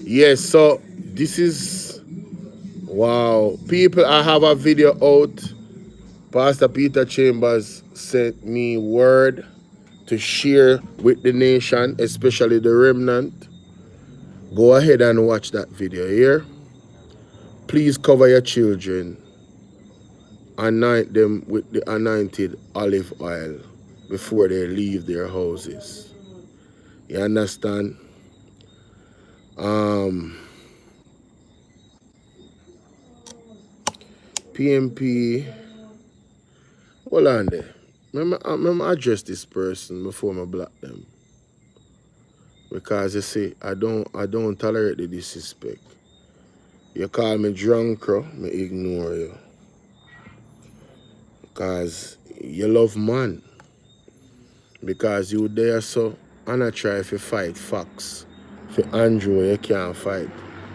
Yes, so this is, wow. People, I have a video out. Pastor Peter Chambers sent me word to share with the nation, especially the remnant. Go ahead and watch that video here. Please cover your children. Anoint them with the anointed olive oil before they leave their houses. You understand? PMP. Hold on there. Remember address this person before I block them. Because you see, I don't tolerate the disrespect. You call me drunk, me ignore you. Because you love man. Because you there so, and I try to fight facts. For Andrew, you can't fight.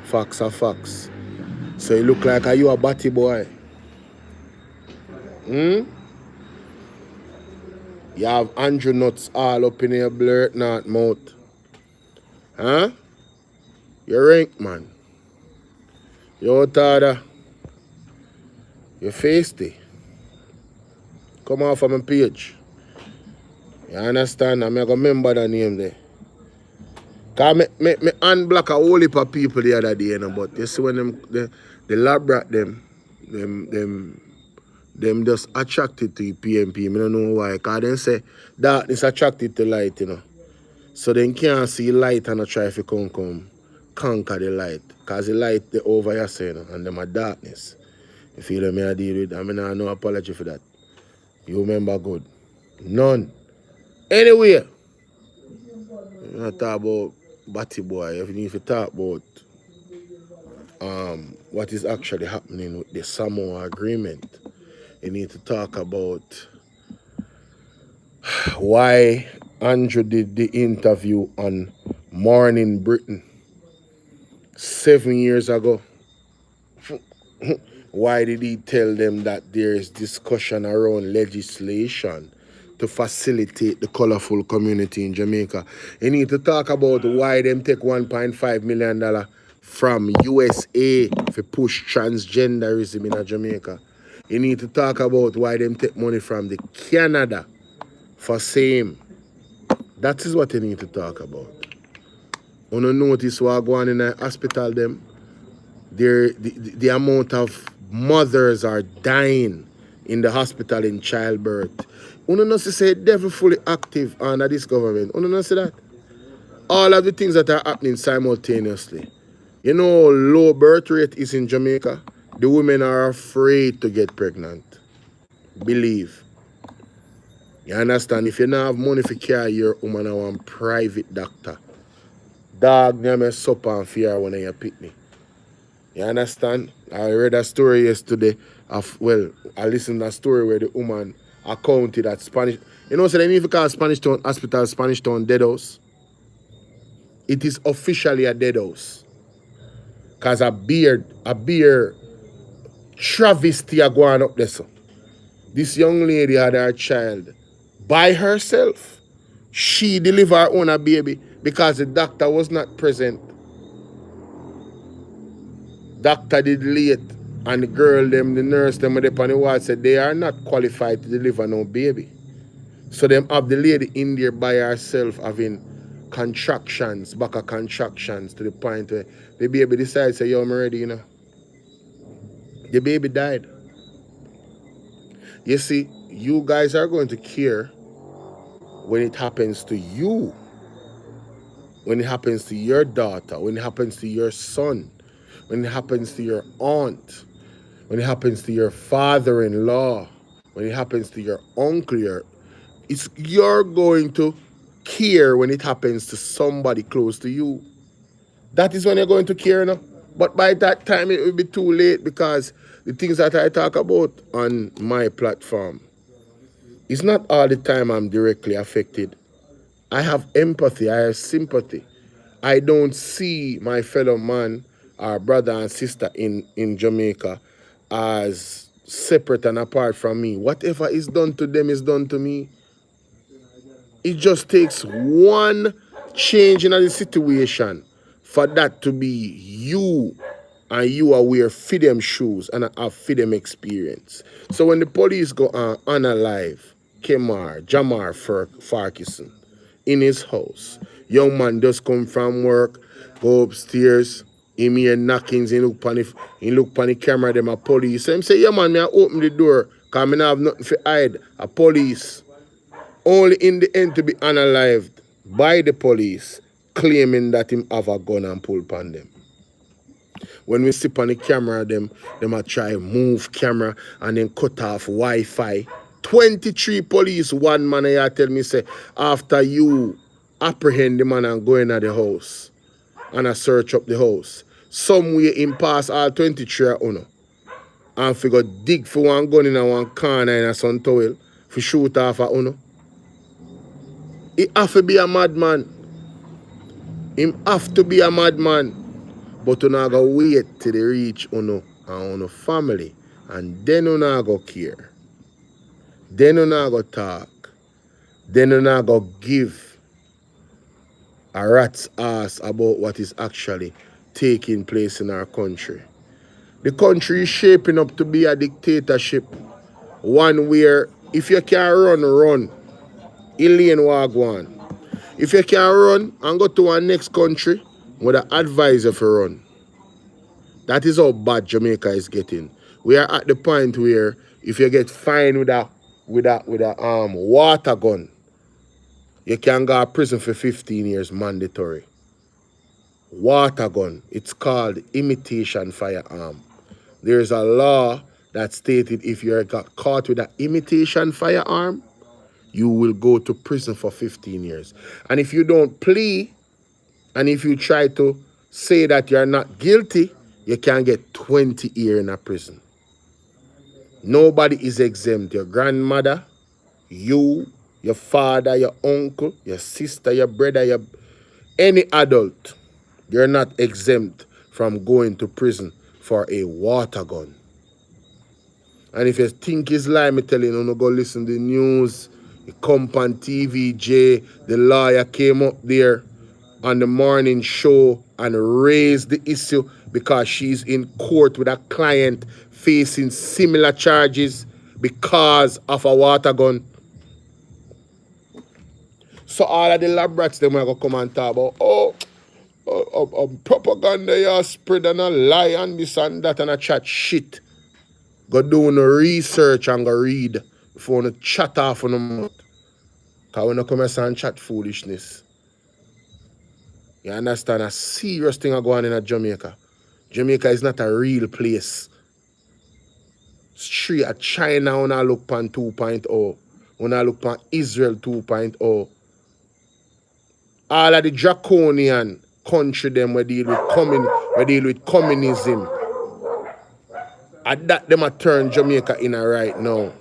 Facts are facts. So you look like you a batty boy. You have Andrew nuts all up in your blurt not mouth. Huh? You rank, man. You tada. You feisty. Come off of my page. You understand? I'm going to remember the name there. Because me unblock a whole heap of people the other day, you know, but you see when the lab rat them just attracted to PMP. I don't know why. Because they say darkness attracted to light, you know. So they can't see light and try to come conquer the light. Because the light they over here, you know, and them are darkness. You feel me I deal with? I mean, no apology for that. You remember good. None. Anyway, you not talk about Batty Boy. If you need to talk about what is actually happening with the Samoa agreement, you need to talk about why Andrew did the interview on Morning Britain 7 years ago. Why did he tell them that there is discussion around legislation to facilitate the colorful community in Jamaica? You need to talk about why them take $1.5 million from USA to push transgenderism in Jamaica. You need to talk about why them take money from the Canada for same. That is what you need to talk about. You don't notice what going on in the hospital them? The amount of mothers are dying in the hospital in childbirth. You don't say devil fully active under this government. You don't see that? All of the things that are happening simultaneously. You know, low birth rate is in Jamaica. The women are afraid to get pregnant. Believe. You understand? If you don't have money for carry your woman, I want private doctor. Dog name a sup and fear when you pick me. You understand? I read a story yesterday I listened to a story where the woman accounted that Spanish. You know, so they need to call Spanish Town Hospital Spanish Town Dead House. It is officially a dead house. Because a beer travesty are going up there. So. This young lady had her child by herself. She delivered her own baby because the doctor was not present. Doctor did late, and the girl them, the nurse them on the ward said they are not qualified to deliver no baby. So them have the lady in there by herself having contractions, back of contractions to the point where the baby decides say, yo, I'm ready, you know. The baby died. You see, you guys are going to care when it happens to you, when it happens to your daughter, when it happens to your son, when it happens to your aunt, when it happens to your father-in-law, when it happens to your uncle, you're going to care when it happens to somebody close to you. That is when you're going to care now. But by that time, it will be too late because the things that I talk about on my platform, it's not all the time I'm directly affected. I have empathy, I have sympathy. I don't see my fellow man or brother and sister in Jamaica as separate and apart from me. Whatever is done to them is done to me. It just takes one change in the situation for that to be you, and you are wear fit them shoes and have fit them experience. So when the police go on unalive Jamar Farkison in his house, young man just come from work, go upstairs, he hear knockings, he look on the camera, them a police. So him say, yeah man, me I open the door, cause me I have nothing to hide. A police. Only in the end to be unalived by the police, claiming that him have a gun and pull upon them. When we sit on the camera, them a try move camera and then cut off Wi-Fi. 23 police, one man here tell me say, after you apprehend the man and go into the house and I search up the house, somewhere in pass all 23 uno. And figure dig for one gun in a one corner in a sun towel for shoot off a uno. He have to be a madman. Him have to be a madman. But you not go wait till they reach uno and uno family. And then you not go care. Then you not go talk. Then you not go give a rat's ass about what is actually taking place in our country. The country is shaping up to be a dictatorship. One where if you can run. Elaine Wagwan. If you can run and go to our next country, with an advisor for run. That is how bad Jamaica is getting. We are at the point where if you get fined with a water gun, you can go to prison for 15 years mandatory. Water gun. It's called imitation firearm. There is a law that stated if you got caught with an imitation firearm, you will go to prison for 15 years. And if you don't plea, and if you try to say that you're not guilty, you can get 20 years in a prison. Nobody is exempt. Your grandmother, you, your father, your uncle, your sister, your brother, any adult, you're not exempt from going to prison for a water gun. And if you think it's lie, me tell you, no go listen to the news. You come on TVJ, the lawyer came up there on the morning show and raised the issue because she's in court with a client facing similar charges because of a water gun. So all of the lab rats, them are going to come and talk about, propaganda you spread and a lie and this and that and a chat shit. Go do no research and go read before you chat off on the mouth. Because when you come and chat foolishness, you understand a serious thing are going on in Jamaica. Jamaica is not a real place. Straight at China when I look on 2.0. When I look on Israel 2.0. All of the draconian country them where deal with communism. At that them a turn Jamaica in a right now.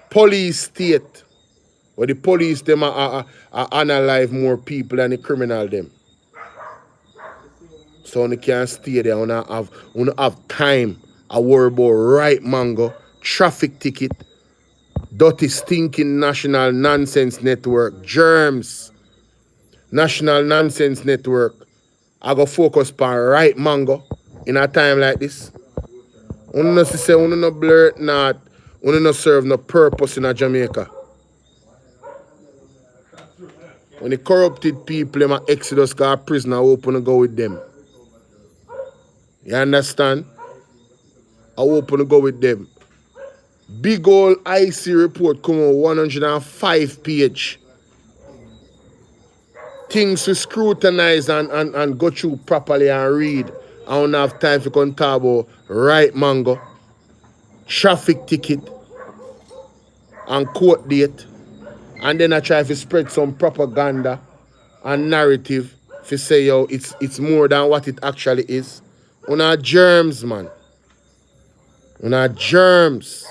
Police state. Where the police them are analyze more people than the criminal them. So you can't stay there. You have time. I worry about right mango, traffic ticket, dirty stinking national nonsense network, germs, national nonsense network. I go focus on right mango in a time like this. You know say you no blur not, you no serve no purpose in a Jamaica. When the corrupted people them a exodus go to prison, I open to go with them. You understand? I open to go with them. Big old IC report come on 105 page. Things to scrutinize and go through properly and read. I don't have time for come talk about right mango, traffic ticket, and court date. And then I try to spread some propaganda and narrative to say, yo, it's more than what it actually is. On our germs, man. On our germs.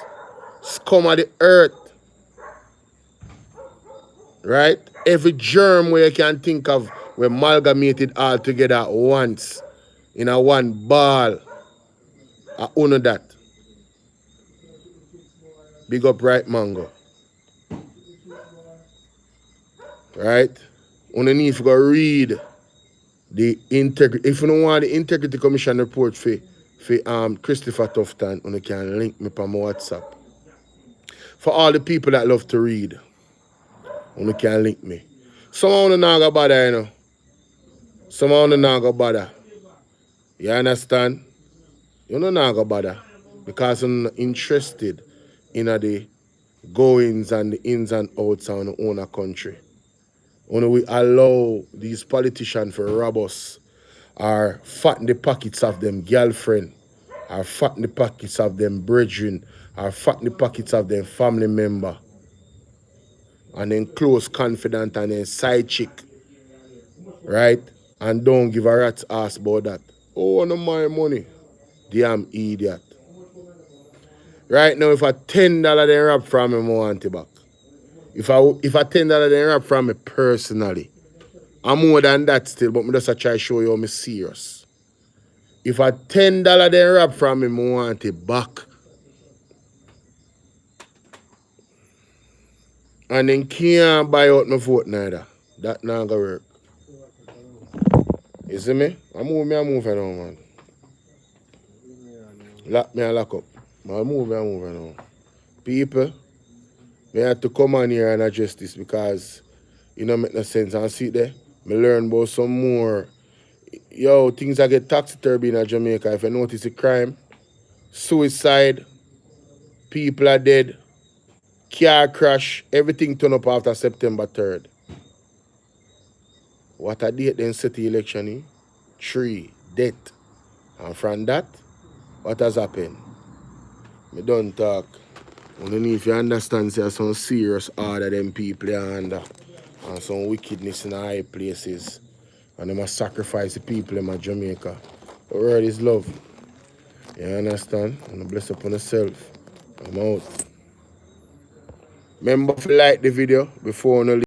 Scum of the earth. Right? Every germ where you can think of, we amalgamated all together at once. In a one ball. I honor that. Big up right mango. Right? You need to go read the integrity. If you don't want the Integrity Commission report for Christopher Tufton, you can link me on my WhatsApp. For all the people that love to read, you can link me. Some of you not go bother, you know. Some of you not go bother. You understand? You don't not go bother. Because you're not interested in the goings and the ins and outs of our own country. When we allow these politicians to rob us, or fatten the pockets of them girlfriend, or fatten the pockets of them brethren, or fatten the pockets of them family member, and then close confidant and then side chick, right? And don't give a rat's ass about that. Oh, no my money. Damn idiot. Right now, if a $10 they rob from me, I want it back. If a $10 they rob from me personally, I'm more than that still, but I just try to show you how I'm serious. If a $10 they rob from me, I want it back. And then can't buy out my vote neither. That not gonna work. You see me? I move now, man. Lock me and lock up. I move now. People, I have to come on here and address this because it don't make no sense. And see there, I learn about some more. Yo, things that get taxi-turvy in Jamaica. If you notice a crime, suicide, people are dead, car crash, everything turn up after September 3rd. What a date then set the election in? 3, death. And from that, what has happened? Me don't talk. Only need to understand say some serious order them people are under. And some wickedness in high places. And they must sacrifice the people in Jamaica. The word is love. You understand? And bless upon yourself. I'm out. Remember to like the video before you